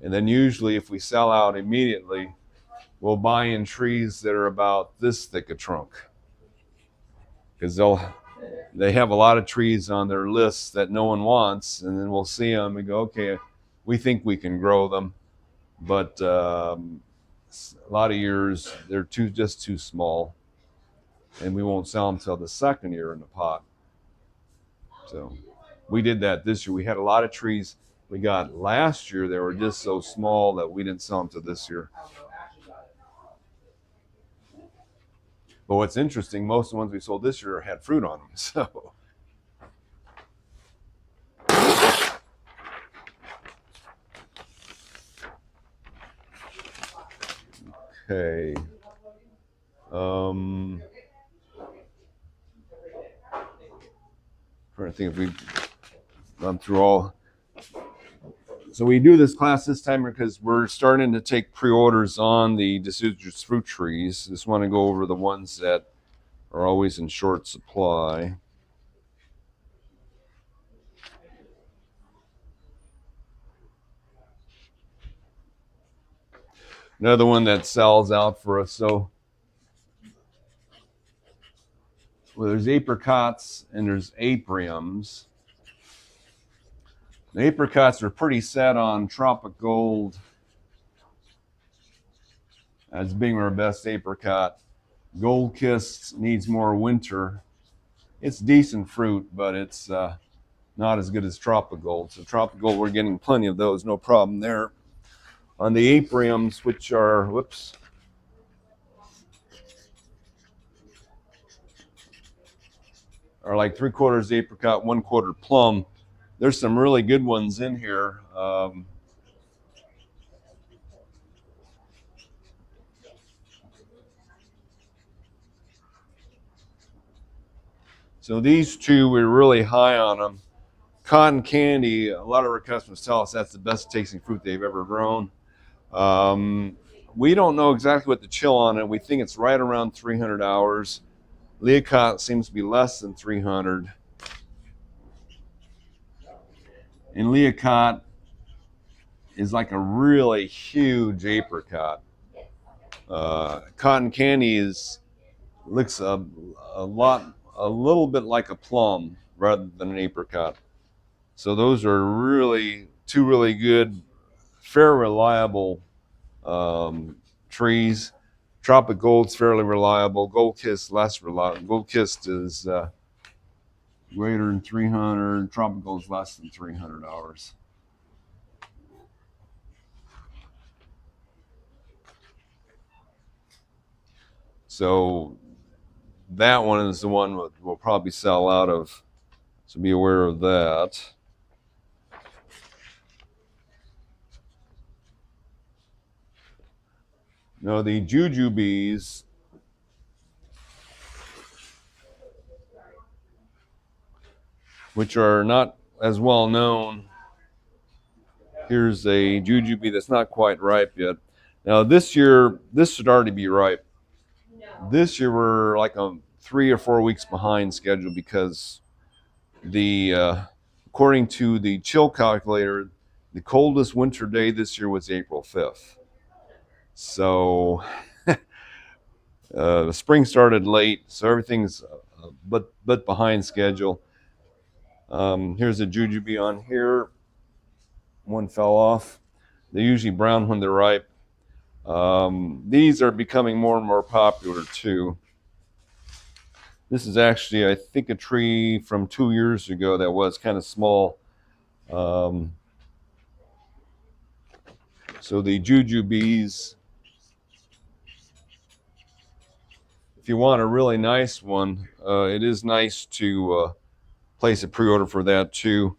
And then usually if we sell out immediately, will buy in trees that are about this thick a trunk, because they have a lot of trees on their lists that no one wants, and then we'll see them and go, okay, we think we can grow them, but a lot of years they're just too small, and we won't sell them till the second year in the pot. So we did that this year. We had a lot of trees we got last year that were just so small that we didn't sell them till this year. But what's interesting, most of the ones we sold this year had fruit on them. So okay. Trying to think if we've gone through all. So we do this class this time because we're starting to take pre-orders on the deciduous fruit trees. Just want to go over the ones that are always in short supply. Another one that sells out for us. So well, there's apricots and there's apriums. The apricots are pretty set on Tropic Gold as being our best apricot. Gold Kiss needs more winter. It's decent fruit, but it's not as good as Tropic Gold. So Tropic Gold, we're getting plenty of those, no problem there. On the apriums, which are, are like 3/4 apricot, 1/4 plum. There's some really good ones in here. So these two, we're really high on them. Cotton candy, a lot of our customers tell us that's the best tasting fruit they've ever grown. We don't know exactly what the chill on it. We think it's right around 300 hours. Leocott seems to be less than 300. And Leocott is like a really huge apricot. Cotton candy looks a little bit like a plum rather than an apricot. So those are really two really good, fair, reliable trees. Tropic Gold's fairly reliable. Gold Kiss less reliable. Gold Kiss is greater than 300. Tropic Gold's less than 300 hours. So that one is the one we'll probably sell out of. So be aware of that. Now the jujubes, which are not as well known. Here's a jujube that's not quite ripe yet. Now this year, this should already be ripe. This year we're like 3 or 4 weeks behind schedule because according to the chill calculator, the coldest winter day this year was April 5th. So the spring started late, so everything's but behind schedule. Here's a jujube on here. One fell off. They're usually brown when they're ripe. These are becoming more and more popular too. This is actually, I think, a tree from 2 years ago that was kind of small. So the jujubes, if you want a really nice one, it is nice to place a pre-order for that too.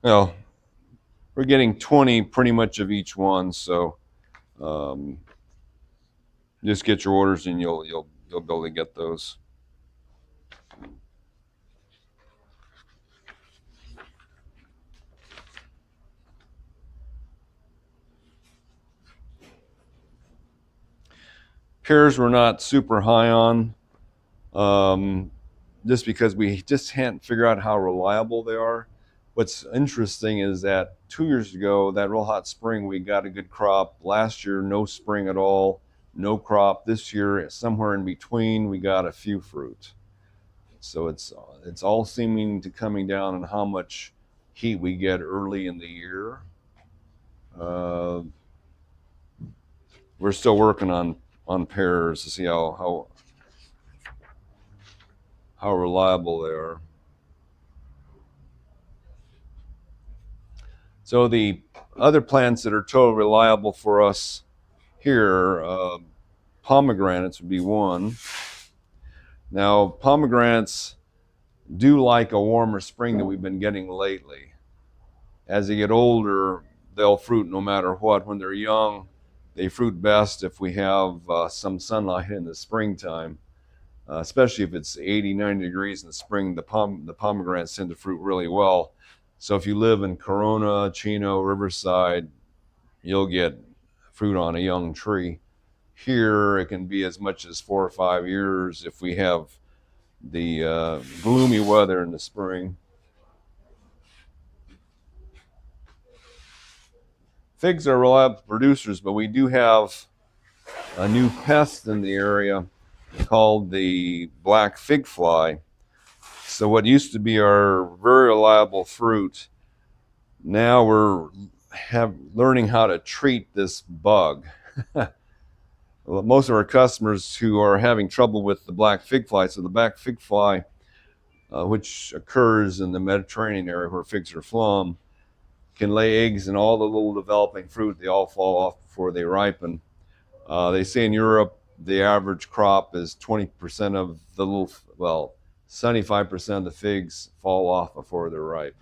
Well, we're getting 20 pretty much of each one, so just get your orders and you'll be able to get those. Pears we're not super high on, just because we just can't figure out how reliable they are. what's interesting is that 2 years ago, that real hot spring, we got a good crop. Last year, no spring at all, no crop. This year, somewhere in between, we got a few fruit. So it's all seeming to coming down on how much heat we get early in the year. We're still working on pears to see how reliable they are. So the other plants that are totally reliable for us here, pomegranates would be one. Now, pomegranates do like a warmer spring that we've been getting lately. As they get older, they'll fruit no matter what. When they're young, they fruit best if we have some sunlight in the springtime, especially if it's 80, 90 degrees in the spring. The pomegranates tend to fruit really well. So if you live in Corona, Chino, Riverside, you'll get fruit on a young tree. Here, it can be as much as 4 or 5 years if we have the gloomy weather in the spring. Figs are reliable producers, but we do have a new pest in the area called the black fig fly. So what used to be our very reliable fruit, now we're learning how to treat this bug. Most of our customers who are having trouble with the black fig fly, so the black fig fly, which occurs in the Mediterranean area where figs are flown, can lay eggs in all the little developing fruit. They all fall off before they ripen. They say in Europe the average crop is 20% of the 75% of the figs fall off before they're ripe,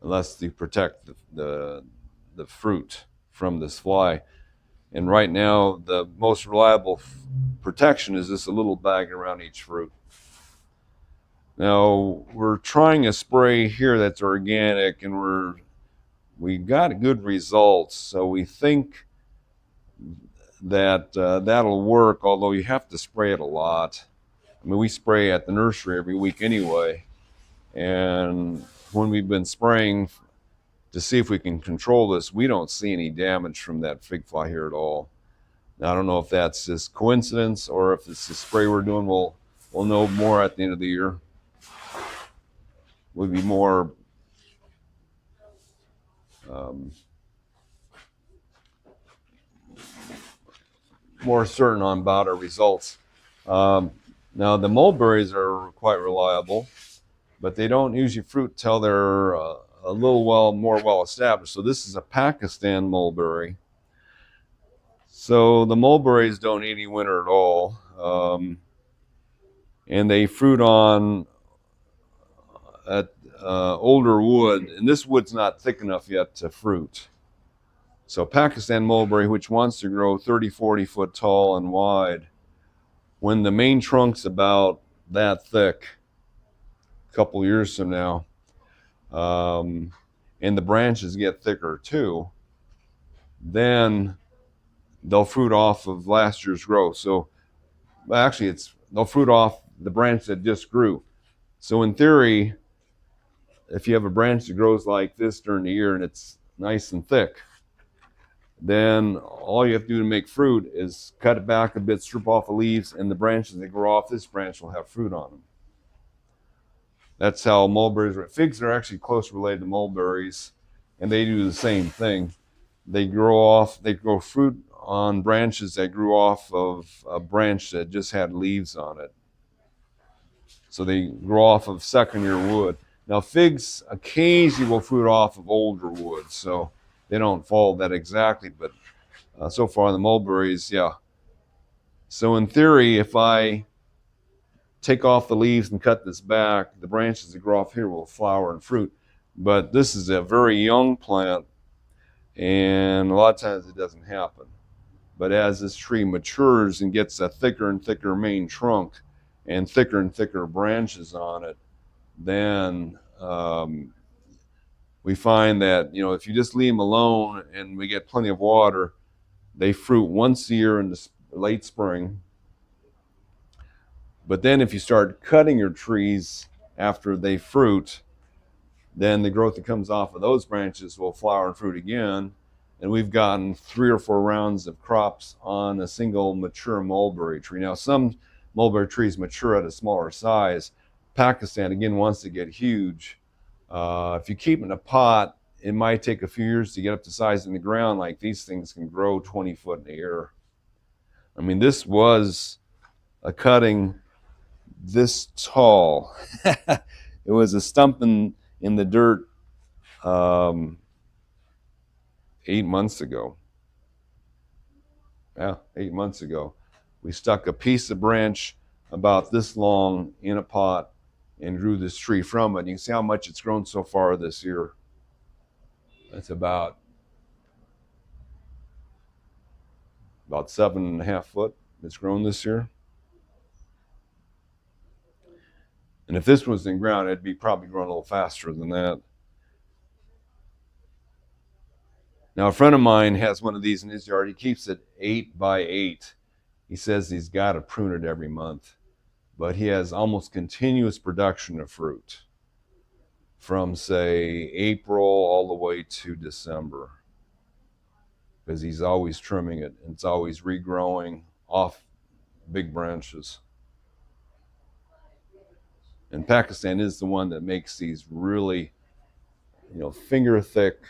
unless you protect the fruit from this fly. And right now, the most reliable protection is just a little bag around each fruit. Now, we're trying a spray here that's organic, and we got good results. So we think that that'll work, although you have to spray it a lot. I mean, we spray at the nursery every week anyway. And when we've been spraying to see if we can control this, we don't see any damage from that fig fly here at all. Now, I don't know if that's just coincidence or if it's the spray we're doing. We'll know more at the end of the year. We'll be more certain about our results. Now, the mulberries are quite reliable, but they don't usually fruit till they're a little more well established. So this is a Pakistan mulberry. So the mulberries don't need any winter at all, and they fruit on older wood, and this wood's not thick enough yet to fruit. So Pakistan mulberry, which wants to grow 30, 40 foot tall and wide, when the main trunk's about that thick, a couple years from now, and the branches get thicker too, then they'll fruit off of last year's growth. So actually, they'll fruit off the branch that just grew. So in theory, if you have a branch that grows like this during the year and it's nice and thick, then all you have to do to make fruit is cut it back a bit, strip off the leaves, and the branches that grow off this branch will have fruit on them. That's how mulberries are. Figs are actually close related to mulberries, and they do the same thing. They grow fruit on branches that grew off of a branch that just had leaves on it. So they grow off of second-year wood. Now, figs occasionally will fruit off of older wood, so they don't follow that exactly, but so far the mulberries, yeah. So in theory, if I take off the leaves and cut this back, the branches that grow off here will flower and fruit. But this is a very young plant, and a lot of times it doesn't happen. But as this tree matures and gets a thicker and thicker main trunk and thicker branches on it, then we find that, if you just leave them alone and we get plenty of water, they fruit once a year in the late spring. But then if you start cutting your trees after they fruit, then the growth that comes off of those branches will flower and fruit again. And we've gotten 3 or 4 rounds of crops on a single mature mulberry tree. Now, some mulberry trees mature at a smaller size. Pakistan, again, wants to get huge. If you keep it in a pot, it might take a few years to get up to size in the ground. Like these things can grow 20 foot in the air. I mean, this was a cutting this tall. It was a stump in the dirt 8 months ago. Yeah, 8 months ago. We stuck a piece of branch about this long in a pot and grew this tree from it. You can see how much it's grown so far this year. That's about 7.5 foot it's grown this year. And if this was in ground, it'd be probably growing a little faster than that. Now, a friend of mine has one of these in his yard. He keeps it 8 by 8. He says he's got to prune it every month. But he has almost continuous production of fruit from, say, April all the way to December, because he's always trimming it, and it's always regrowing off big branches. And Pakistan is the one that makes these really, finger thick,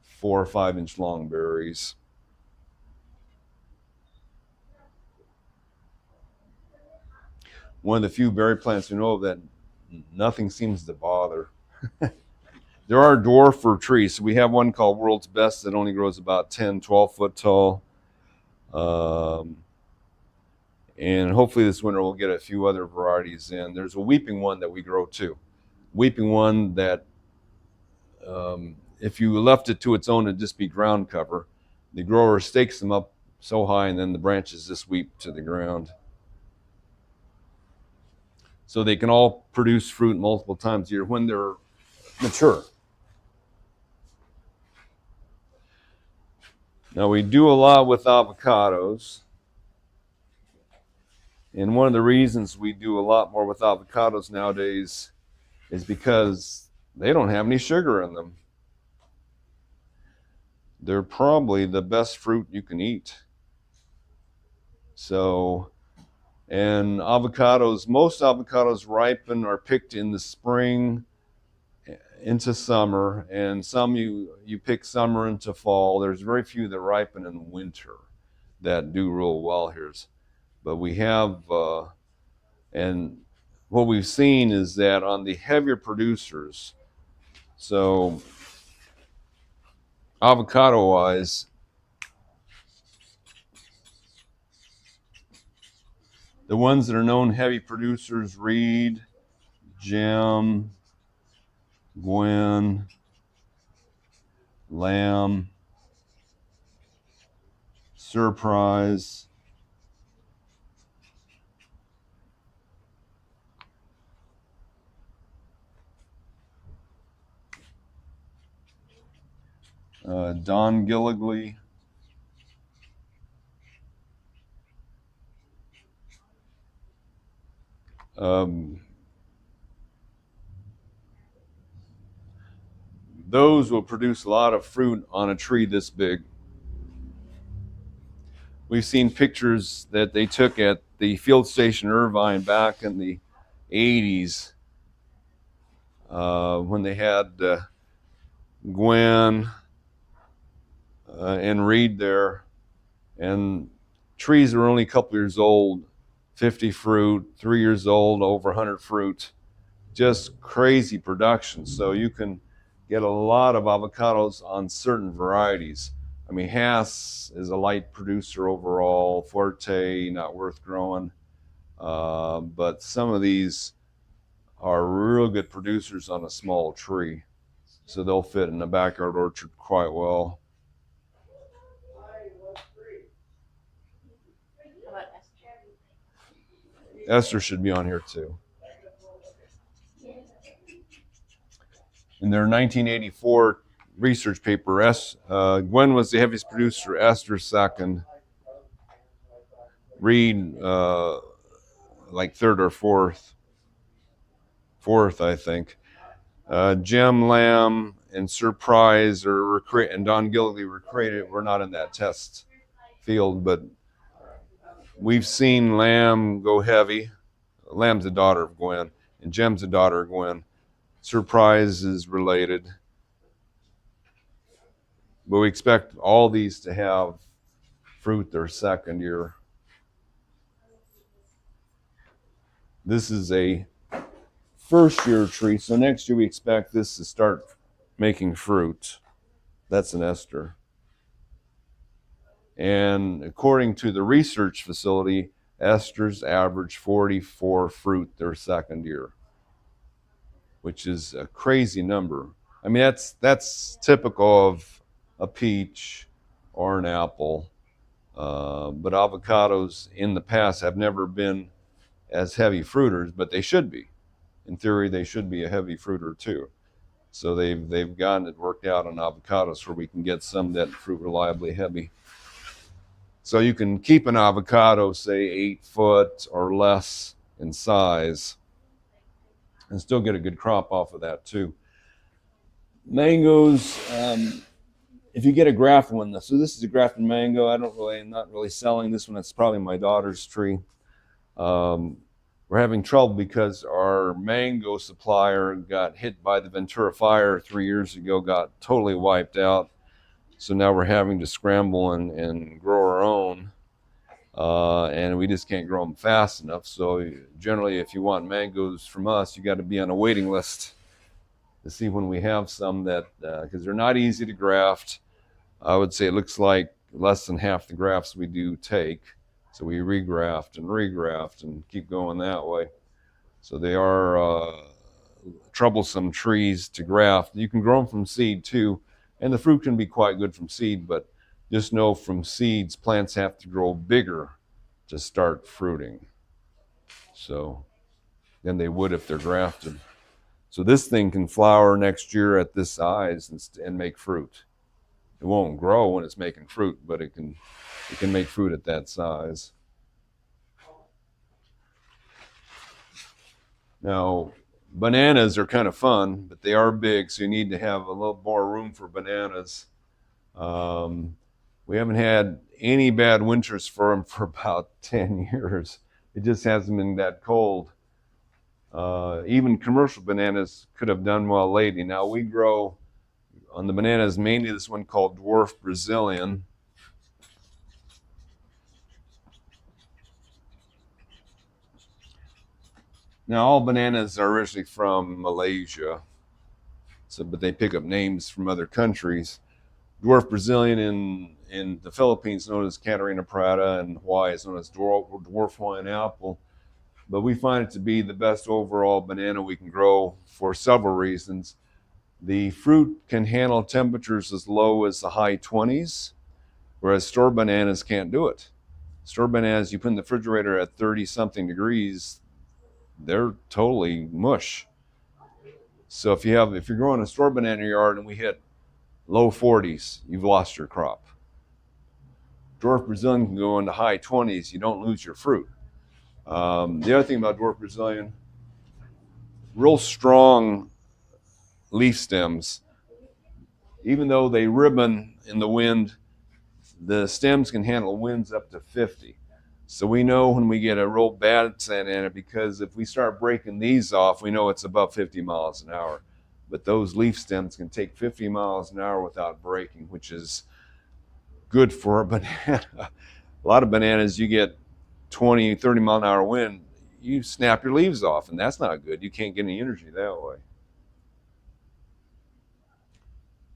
4 or 5 inch long berries. One of the few berry plants we know of that nothing seems to bother. There are dwarfer trees. So we have one called World's Best that only grows about 10, 12 foot tall. And hopefully this winter we'll get a few other varieties in. There's a weeping one that we grow too. Weeping one that if you left it to its own, it'd just be ground cover. The grower stakes them up so high and then the branches just weep to the ground. So they can all produce fruit multiple times a year when they're mature. Now we do a lot with avocados. And one of the reasons we do a lot more with avocados nowadays is because they don't have any sugar in them. They're probably the best fruit you can eat. So, and avocados, most avocados ripen or picked in the spring into summer, and some you pick summer into fall. There's very few that ripen in winter that do real well here. But we have, and what we've seen is that on the heavier producers, so avocado-wise, the ones that are known heavy producers, Reed, Gem, Gwen, Lamb, Surprise, Don Gilligley, those will produce a lot of fruit on a tree this big. We've seen pictures that they took at the field station Irvine back in the 80s when they had Gwen and Reed there, and trees were only a couple years old, 50 fruit, 3 years old, over 100 fruit, just crazy production. So you can get a lot of avocados on certain varieties. I mean, Hass is a light producer overall, Forte, not worth growing, but some of these are real good producers on a small tree. So they'll fit in the backyard orchard quite well. Esther should be on here too. In their 1984 research paper, Gwen was the heaviest producer, Esther second, Reed like third or fourth, I think. Gem Lamb and Surprise and Don Gilligley were created. We're not in that test field, but we've seen Lamb go heavy. Lamb's the daughter of Gwen, and Gem's the daughter of Gwen. Surprise is related. But we expect all these to have fruit their second year. This is a first year tree, so next year we expect this to start making fruit. That's an ester. And according to the research facility, esters average 44 fruit their second year, which is a crazy number. I mean, that's typical of a peach or an apple, but avocados in the past have never been as heavy fruiters, but they should be. In theory, they should be a heavy fruiter too. So they've gotten it worked out on avocados where we can get some that fruit reliably heavy. So you can keep an avocado, say 8 foot or less in size, and still get a good crop off of that too. Mangoes, if you get a grafted one, so this is a grafted mango. I'm not really selling this one. It's probably my daughter's tree. We're having trouble because our mango supplier got hit by the Ventura fire 3 years ago, got totally wiped out. So now we're having to scramble and grow our own. And we just can't grow them fast enough. So generally, if you want mangoes from us, you got to be on a waiting list to see when we have some that, because they're not easy to graft. I would say it looks like less than half the grafts we do take. So we regraft and keep going that way. So they are troublesome trees to graft. You can grow them from seed too, and the fruit can be quite good from seed, but just know from seeds, plants have to grow bigger to start fruiting. So than they would if they're grafted. So this thing can flower next year at this size and make fruit. It won't grow when it's making fruit, but it can make fruit at that size. Now, bananas are kind of fun, but they are big, so you need to have a little more room for bananas. We haven't had any bad winters for them for about 10 years. It just hasn't been that cold. Even commercial bananas could have done well lately. Now we grow on the bananas, mainly this one called Dwarf Brazilian. Now all bananas are originally from Malaysia, but they pick up names from other countries. Dwarf Brazilian in the Philippines known as Catarina Prata, and Hawaii is known as dwarf Hawaiian apple. But we find it to be the best overall banana we can grow for several reasons. The fruit can handle temperatures as low as the high 20s, whereas store bananas can't do it. Store bananas, you put in the refrigerator at 30-something degrees, they're totally mush. So if you're growing a store banana yard and we hit low 40s, you've lost your crop. Dwarf Brazilian can go into high 20s, you don't lose your fruit. The other thing about Dwarf Brazilian, real strong leaf stems. Even though they ribbon in the wind, the stems can handle winds up to 50. So we know when we get a real bad Santa because if we start breaking these off, we know it's above 50 miles an hour. But those leaf stems can take 50 miles an hour without breaking, which is good for a banana. A lot of bananas, you get 20, 30 mile an hour wind, you snap your leaves off, and that's not good. You can't get any energy that way.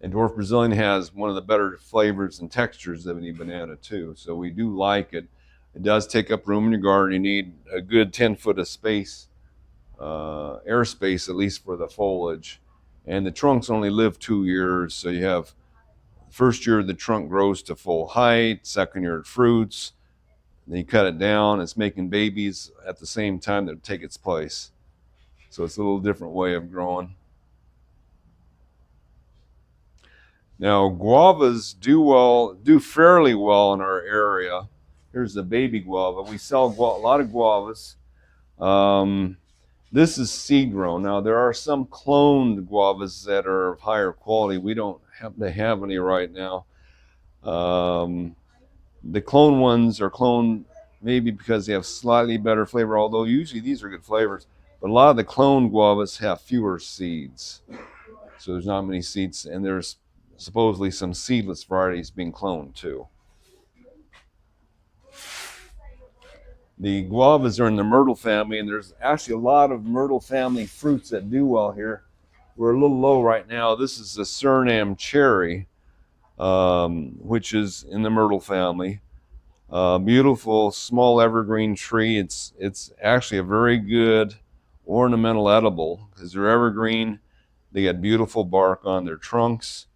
And Dwarf Brazilian has one of the better flavors and textures of any banana too. So we do like it. It does take up room in your garden. You need a good 10 foot of space, air space, at least for the foliage. And the trunks only live 2 years. So you have first year the trunk grows to full height, second year it fruits, then you cut it down, it's making babies at the same time that take its place. So it's a little different way of growing. Now guavas do fairly well in our area. Here's the baby guava. We sell a lot of guavas. This is seed grown. Now there are some cloned guavas that are of higher quality. We don't happen to have any right now. The clone ones are cloned maybe because they have slightly better flavor, although usually these are good flavors. But a lot of the cloned guavas have fewer seeds. So there's not many seeds, and there's supposedly some seedless varieties being cloned too. The guavas are in the myrtle family, and there's actually a lot of myrtle family fruits that do well here. We're a little low right now. This is the Suriname cherry, which is in the myrtle family. Beautiful small evergreen tree. It's actually a very good ornamental edible because they're evergreen. They got beautiful bark on their trunks.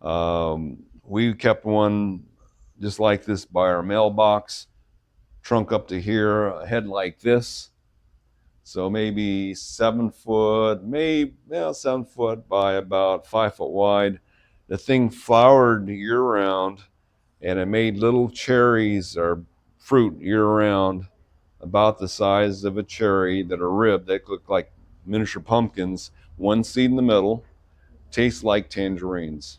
We kept one just like this by our mailbox, trunk up to here, a head like this. So maybe 7 foot, maybe 7 foot by about 5 foot wide. The thing flowered year round, and it made little cherries or fruit year round, about the size of a cherry that are ribbed. They look like miniature pumpkins. One seed in the middle, tastes like tangerines.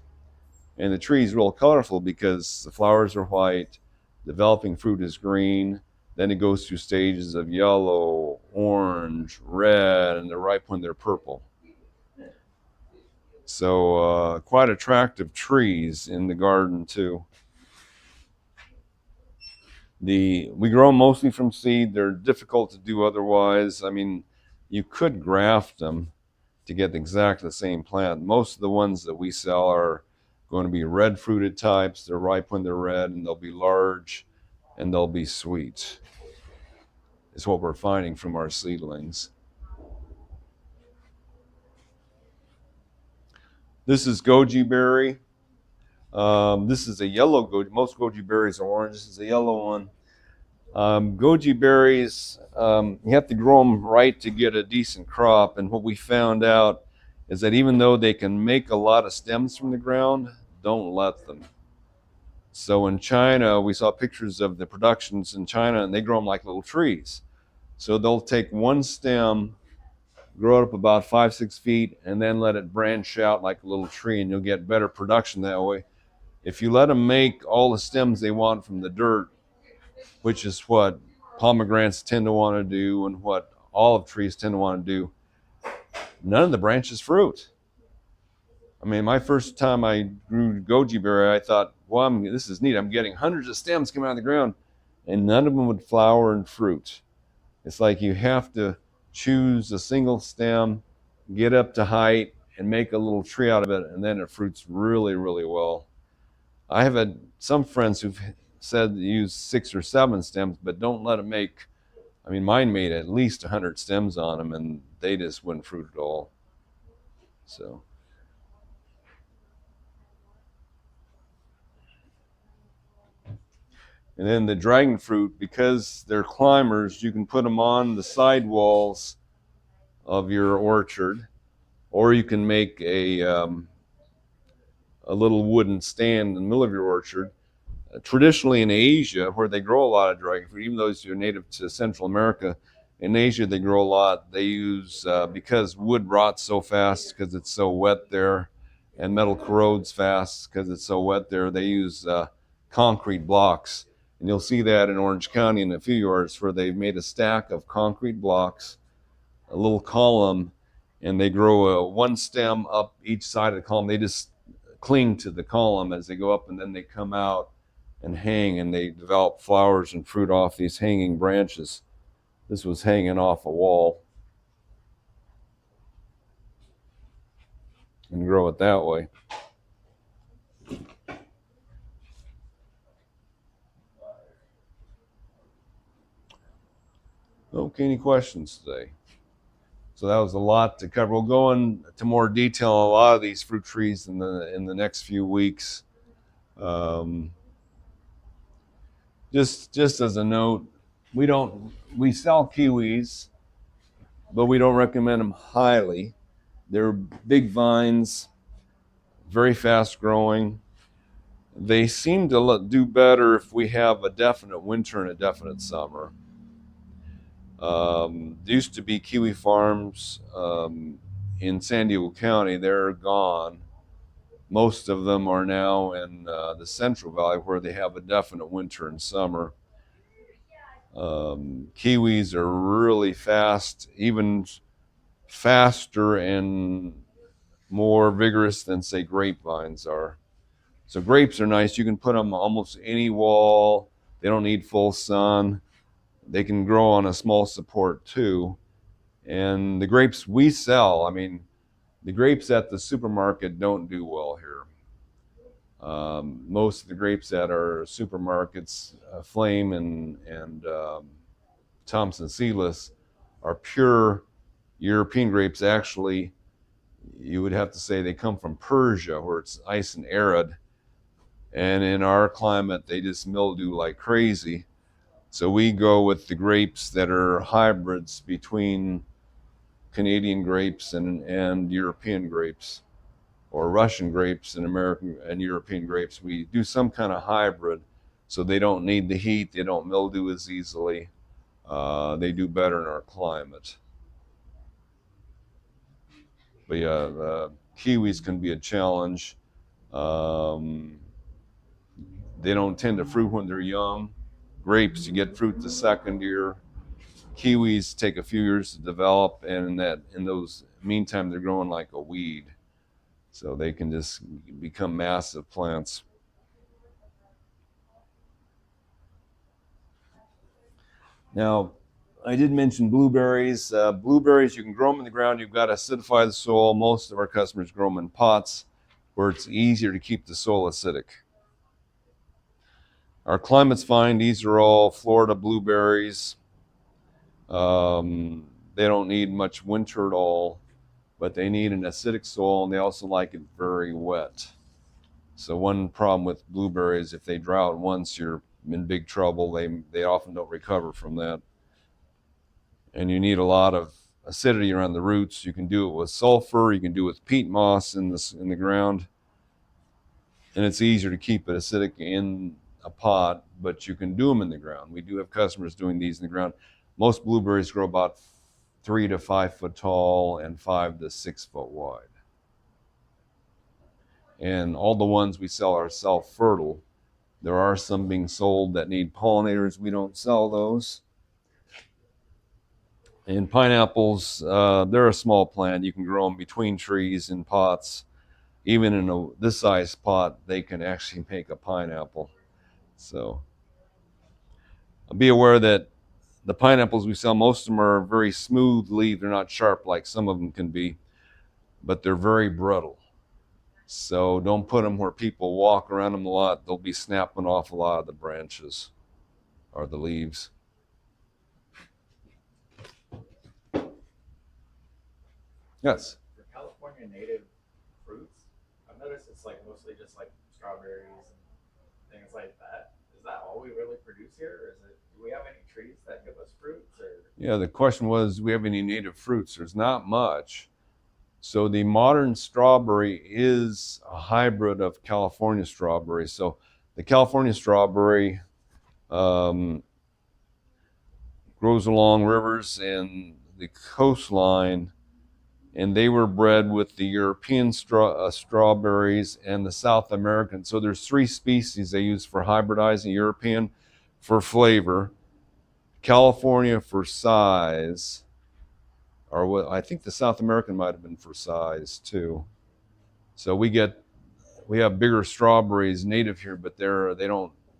And the tree is real colorful because the flowers are white, developing fruit is green, then it goes through stages of yellow, orange, red, and they're ripe when they're purple. So quite attractive trees in the garden too. We grow them mostly from seed. They're difficult to do otherwise. I mean, you could graft them to get exactly the same plant. Most of the ones that we sell are going to be red fruited types. They're ripe when they're red, and they'll be large, and they'll be sweet. It's what we're finding from our seedlings. This is goji berry. This is a yellow goji. Most goji berries are orange. This is a yellow one. Goji berries, you have to grow them right to get a decent crop. And what we found out is that even though they can make a lot of stems from the ground, don't let them. So in China, we saw pictures of the productions in China, and they grow them like little trees. So they'll take one stem, grow it up about 5-6 feet, and then let it branch out like a little tree, and you'll get better production that way. If you let them make all the stems they want from the dirt, which is what pomegranates tend to want to do and what olive trees tend to want to do, none of the branches fruit. I mean, my first time I grew goji berry, I thought, well, this is neat. I'm getting hundreds of stems coming out of the ground, and none of them would flower and fruit. It's like you have to choose a single stem, get up to height, and make a little tree out of it, and then it fruits really, really well. I have had some friends who've said use 6 or 7 stems, but don't let them make, I mean, mine made at least 100 stems on them, and they just wouldn't fruit at all. So. And then the dragon fruit, because they're climbers, you can put them on the side walls of your orchard, or you can make a little wooden stand in the middle of your orchard. Traditionally in Asia, where they grow a lot of dragon fruit, even though they're native to Central America, in Asia they grow a lot. They use, because wood rots so fast because it's so wet there, and metal corrodes fast because it's so wet there, they use concrete blocks. And you'll see that in Orange County in a few yards where they've made a stack of concrete blocks, a little column, and they grow one stem up each side of the column. They just cling to the column as they go up, and then they come out and hang, and they develop flowers and fruit off these hanging branches. This was hanging off a wall, and grow it that way. Okay, any questions today? So that was a lot to cover. We'll go into more detail on a lot of these fruit trees in the next few weeks. Just as a note, we sell kiwis, but we don't recommend them highly. They're big vines, very fast growing. They seem to do better if we have a definite winter and a definite summer. There used to be kiwi farms in San Diego County. They're gone. Most of them are now in the Central Valley, where they have a definite winter and summer. Kiwis are really fast, even faster and more vigorous than, say, grapevines are. So grapes are nice. You can put them almost any wall. They don't need full sun. They can grow on a small support too. And the grapes we sell, I mean, the grapes at the supermarket don't do well here. Most of the grapes at our supermarkets, Flame and Thompson Seedless, are pure European grapes. Actually, you would have to say they come from Persia, where it's ice and arid. And in our climate, they just mildew like crazy. So we go with the grapes that are hybrids between Canadian grapes and European grapes, or Russian grapes and American and European grapes. We do some kind of hybrid, so they don't need the heat, they don't mildew as easily. They do better in our climate. But yeah, kiwis can be a challenge. Um, they don't tend to fruit when they're young. Grapes, you get fruit the second year. Kiwis take a few years to develop, and in those meantime, they're growing like a weed. So they can just become massive plants. Now, I did mention blueberries. Blueberries, you can grow them in the ground. You've got to acidify the soil. Most of our customers grow them in pots where it's easier to keep the soil acidic. Our climate's fine. These are all Florida blueberries. They don't need much winter at all, but they need an acidic soil, and they also like it very wet. So one problem with blueberries, if they drought once, you're in big trouble. They often don't recover from that. And you need a lot of acidity around the roots. You can do it with sulfur, you can do it with peat moss in the ground, and it's easier to keep it acidic in a pot, but you can do them in the ground. We do have customers doing these in the ground. Most blueberries grow about 3 to 5 foot tall and 5 to 6 foot wide. And all the ones we sell are self-fertile. There are some being sold that need pollinators. We don't sell those. And pineapples, they're a small plant. You can grow them between trees in pots. Even in this size pot, they can actually make a pineapple. So be aware that the pineapples we sell, most of them are very smooth leaf. They're not sharp like some of them can be, but they're very brittle. So don't put them where people walk around them a lot. They'll be snapping off a lot of the branches or the leaves. Yes. For California native fruits, I've noticed it's like mostly just like strawberries and things like that. Is that all we really produce here, or do we have any trees that give us fruits? Or Yeah, the question was, do we have any native fruits? There's not much. So the modern strawberry is a hybrid of California strawberry. So the California strawberry grows along rivers and the coastline, and they were bred with the European strawberries and the South American. So there's 3 species they use for hybridizing: European for flavor, California for size, or what I think the South American might have been for size too. So we have bigger strawberries native here, but they're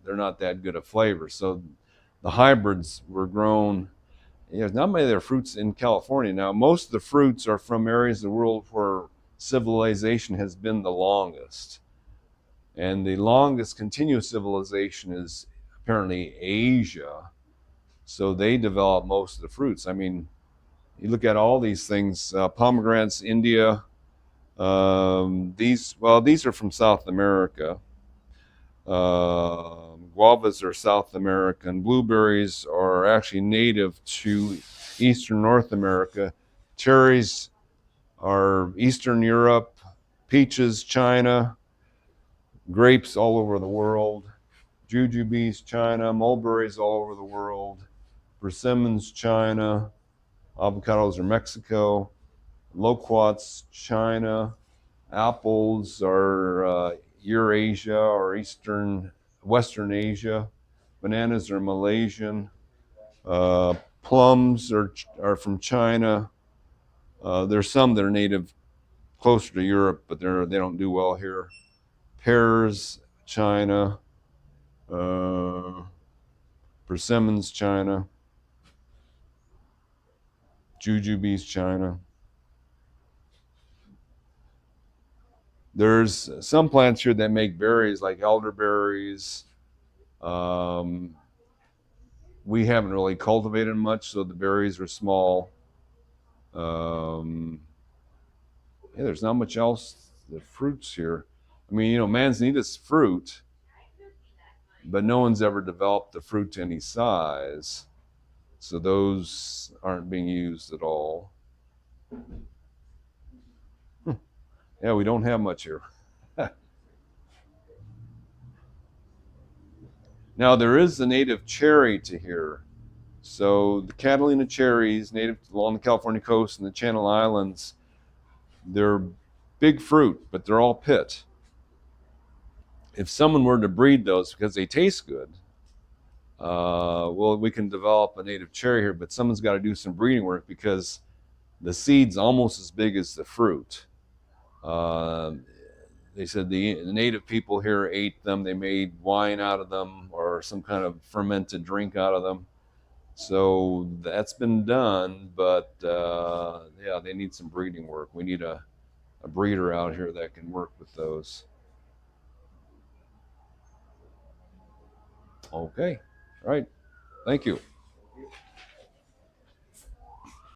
not that good of flavor. So the hybrids were grown. There's not many of their fruits in California now. Most of the fruits are from areas of the world where civilization has been the longest, and the longest continuous civilization is apparently Asia. So they develop most of the fruits. I mean, you look at all these things, pomegranates, India. These are from South America. Guavas are South American. Blueberries are actually native to Eastern North America. Cherries are Eastern Europe. Peaches, China. Grapes all over the world. Jujubes, China. Mulberries all over the world. persimmons, China. Avocados are Mexico. Loquats, China. Apples are Eurasia or Western Asia. Bananas are Malaysian. Plums are from China. There's some that are native closer to Europe, but they don't do well here. Pears, China. Persimmons, China. Jujubes, China. There's some plants here that make berries like elderberries. Um, we haven't really cultivated much, so the berries are small. Yeah, there's not much else. The fruits here. I mean, manzanita's fruit, but no one's ever developed the fruit to any size. So those aren't being used at all. Yeah, we don't have much here. Now, there is the native cherry to here. So the Catalina cherries, native along the California coast and the Channel Islands, they're big fruit, but they're all pit. If someone were to breed those because they taste good, well, we can develop a native cherry here, but someone's got to do some breeding work because the seed's almost as big as the fruit. They said the native people here ate them. They made wine out of them or some kind of fermented drink out of them. So that's been done, but yeah, they need some breeding work. We need a breeder out here that can work with those. Okay, all right, thank you.